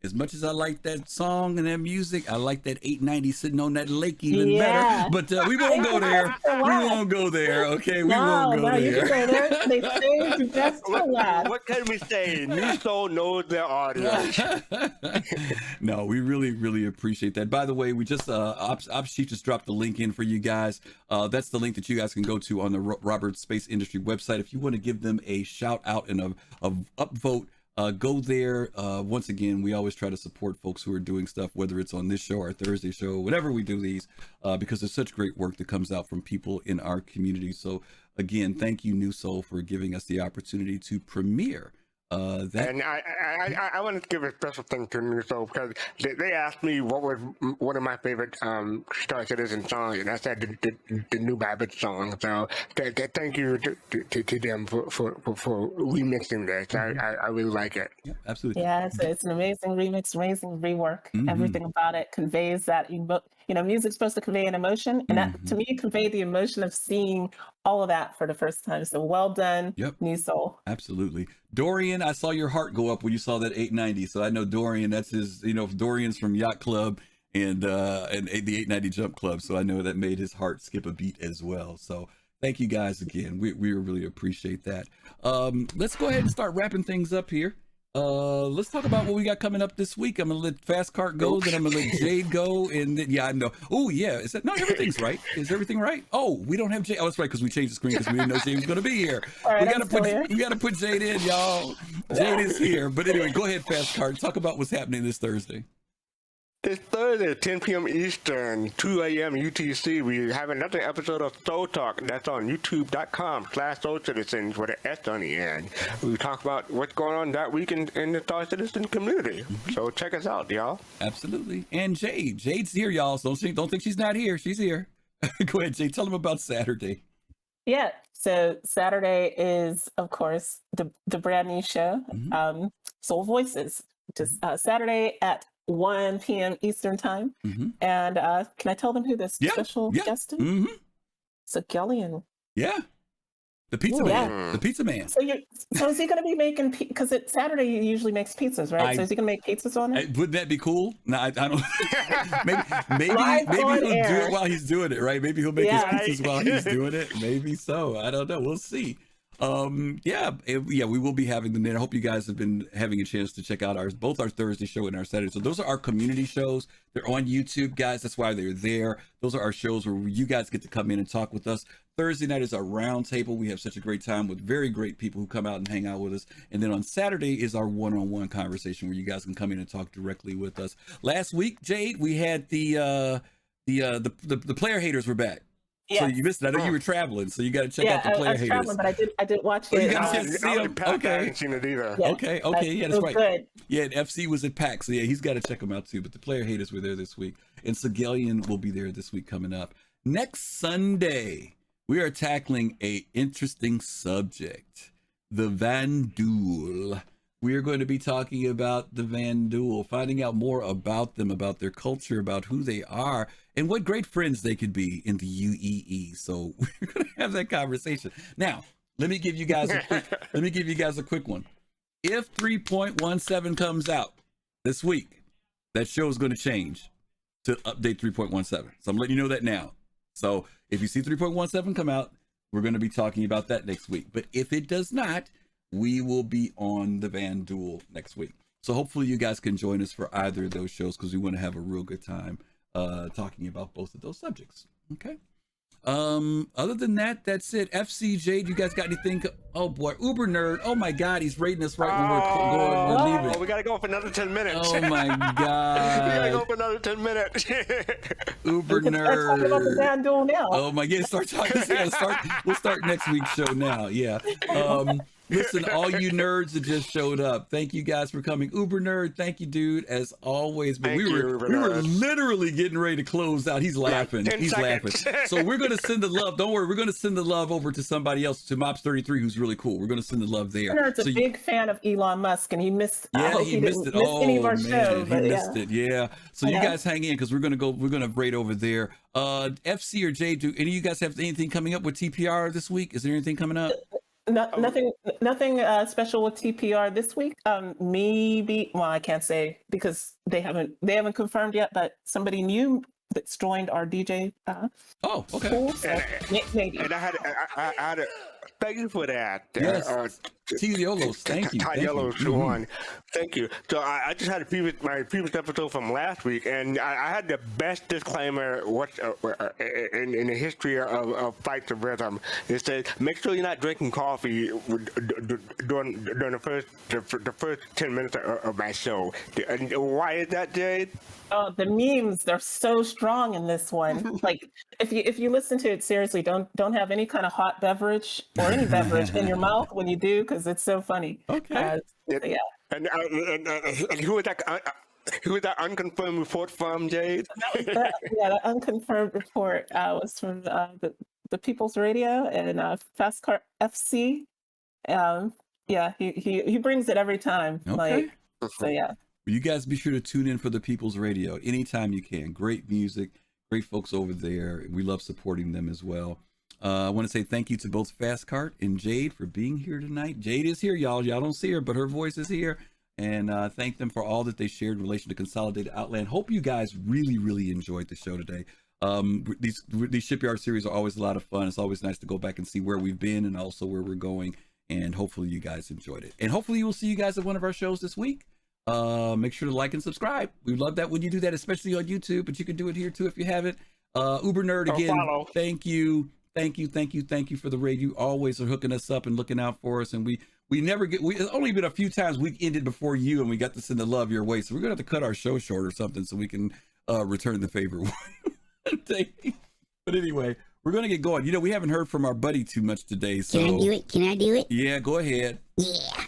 as much as I like that song and that music, I like that 890 sitting on that lake even better. But we won't go there. We won't go there. Okay, we won't go there. You can go there. They saved the best for last. What can we say? New Soul knows their audience. No, we really appreciate that. By the way, we just Opsheet just dropped the link in for you guys. That's the link that you guys can go to on the Robert Space Industry website if you want to give them a shout out and a upvote. Go there. Once again, we always try to support folks who are doing stuff, whether it's on this show or Thursday show, whenever we do these, because there's such great work that comes out from people in our community. So again, thank you, New Soul, for giving us the opportunity to premiere that. And I want to give a special thing to New Soul because they asked me what was one of my favorite Star Citizen songs, and I said the new Babbage song. So thank you to them for remixing this. I really like it. Yeah, absolutely. Yeah, it's an amazing remix, amazing rework. Everything about it conveys that music's supposed to convey an emotion, and that to me conveyed the emotion of seeing all of that for the first time. So well done, New Soul. Absolutely. Dorian, I saw your heart go up when you saw that 890. So I know Dorian, that's his, Dorian's from Yacht Club and the 890 Jump Club. So I know that made his heart skip a beat as well. So thank you guys again. We really appreciate that. Let's go ahead and start wrapping things up here. Let's talk about what we got coming up this week. I'm gonna let fastcart go, then I'm gonna let Jade go, and then I know. Oh yeah, is that no? Everything's right. Is everything right? Oh, we don't have Jade. Oh, that's right, because we changed the screen because we didn't know Jade was gonna be here. Right, we gotta put Jade in, y'all. Jade is here. But anyway, go ahead, fastcart. Talk about what's happening this Thursday. This Thursday, 10 p.m. Eastern, 2 a.m. UTC, we have another episode of Soul Talk. That's on youtube.com/SoulCitizens with an S on the end. We talk about what's going on that week in the Star Citizen community. So check us out, y'all. Absolutely. And Jade's here, y'all. So don't think she's not here. She's here. Go ahead, Jade. Tell them about Saturday. Yeah. So Saturday is, of course, the brand new show, Soul Voices. Just Saturday at 1 p.m. Eastern time. And can I tell them who this special guest is? So Gillian. Yeah. The pizza man. The pizza man. So is he going to be making, because it's Saturday, he usually makes pizzas, right? So is he going to make pizzas on it? Wouldn't that be cool? No, I don't. maybe he'll do it while he's doing it, right? Maybe he'll make his pizzas while he's doing it. Maybe so. I don't know. We'll see. We will be having them there. I hope you guys have been having a chance to check out both our Thursday show and our Saturday. So those are our community shows. They're on YouTube, guys. That's why they're there. Those are our shows where you guys get to come in and talk with us. Thursday night is our round table. We have such a great time with very great people who come out and hang out with us. And then on Saturday is our one-on-one conversation where you guys can come in and talk directly with us. Last week, Jade, we had the player haters were back. Yeah. So you missed it. I know you were traveling, so you got to check out the player haters. Traveling, but I did watch it. You got a chance to see them. Okay. I didn't see it either. Yeah. Okay. Yeah, that's right. Good. Yeah, and FC was at PAX, so yeah, he's got to check them out too. But the player haters were there this week, and Sigelian will be there this week coming up. Next Sunday, we are tackling a interesting subject: the Vanduul. We are going to be talking about the Vanduul, finding out more about them, about their culture, about who they are, and what great friends they could be in the UEE. So we're going to have that conversation. Now, let me give you guys a quick one. If 3.17 comes out this week, that show is going to change to update 3.17. So I'm letting you know that now. So if you see 3.17 come out, we're going to be talking about that next week. But if it does not, we will be on the Vanduul next week. So hopefully you guys can join us for either of those shows because we want to have a real good time talking about both of those subjects. Okay. Other than that, that's it. FCJ, you guys got anything? Oh boy, Uber Nerd. Oh my God, he's rating us right when we're leaving. Oh, we gotta go for another 10 minutes. Oh my God. We gotta go for another 10 minutes. Uber Nerd. Talking about the Vanduul now. Oh my God, start talking. We'll start next week's show now. Yeah. Listen, all you nerds that just showed up, thank you guys for coming. Uber Nerd, thank you, dude, as always. But we were literally getting ready to close out. He's laughing. He's laughing. So we're going to send the love. Don't worry. We're going to send the love over to somebody else, to Mops33, who's really cool. We're going to send the love there. Nerd's a big fan of Elon Musk, and he missed. Yeah, he missed it. Oh, any of our shows, he missed it. Yeah. So you guys hang in because we're going to raid over there. FC or Jay, do any of you guys have anything coming up with TPR this week? Is there anything coming up? Nothing special with TPR this week. Maybe, well, I can't say because they haven't confirmed yet, but somebody new that's joined our DJ. Oh, okay. Pool, so maybe. And I had a thank you for that. Yes. T-Yolos, thank you. T-Yolos one. Thank you. So I just had my previous episode from last week, and I had the best disclaimer in the history of Fights of Rhythm. It says, make sure you're not drinking coffee during the first 10 minutes of my show. And why is that, Jade? Oh, the memes, they're so strong in this one. Like if you listen to it seriously, don't have any kind of hot beverage or any beverage in your mouth when you do, because it's so funny. Okay. Yeah. And who was that? Who was that unconfirmed report from, Jade? The unconfirmed report was from the People's Radio and Fastcart FC. Yeah, he brings it every time. Okay. So yeah. You guys be sure to tune in for the People's Radio anytime you can. Great music, great folks over there. We love supporting them as well. I want to say thank you to both Fastcart and Jade for being here tonight. Jade is here, y'all. Y'all don't see her, but her voice is here. And thank them for all that they shared in relation to Consolidated Outland. Hope you guys really, really enjoyed the show today. These Shipyard series are always a lot of fun. It's always nice to go back and see where we've been and also where we're going. And hopefully you guys enjoyed it. And hopefully we'll see you guys at one of our shows this week. Make sure to like and subscribe. We love that when you do that, especially on YouTube, but you can do it here too if you haven't. Uber Nerd, again, thank you for the raid. You always are hooking us up and looking out for us, and we never get, it's only been a few times we've ended before you and we got to send the love your way, so we're gonna have to cut our show short or something so we can return the favor. But anyway, we're gonna get going. We haven't heard from our buddy too much today, so Can I do it? Yeah, go ahead. Yeah.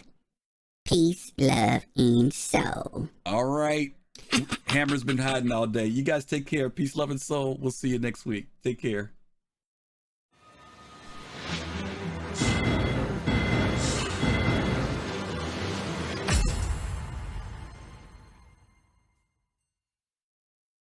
Peace, love, and soul. All right. Hammer's been hiding all day. You guys take care. Peace, love, and soul. We'll see you next week. Take care.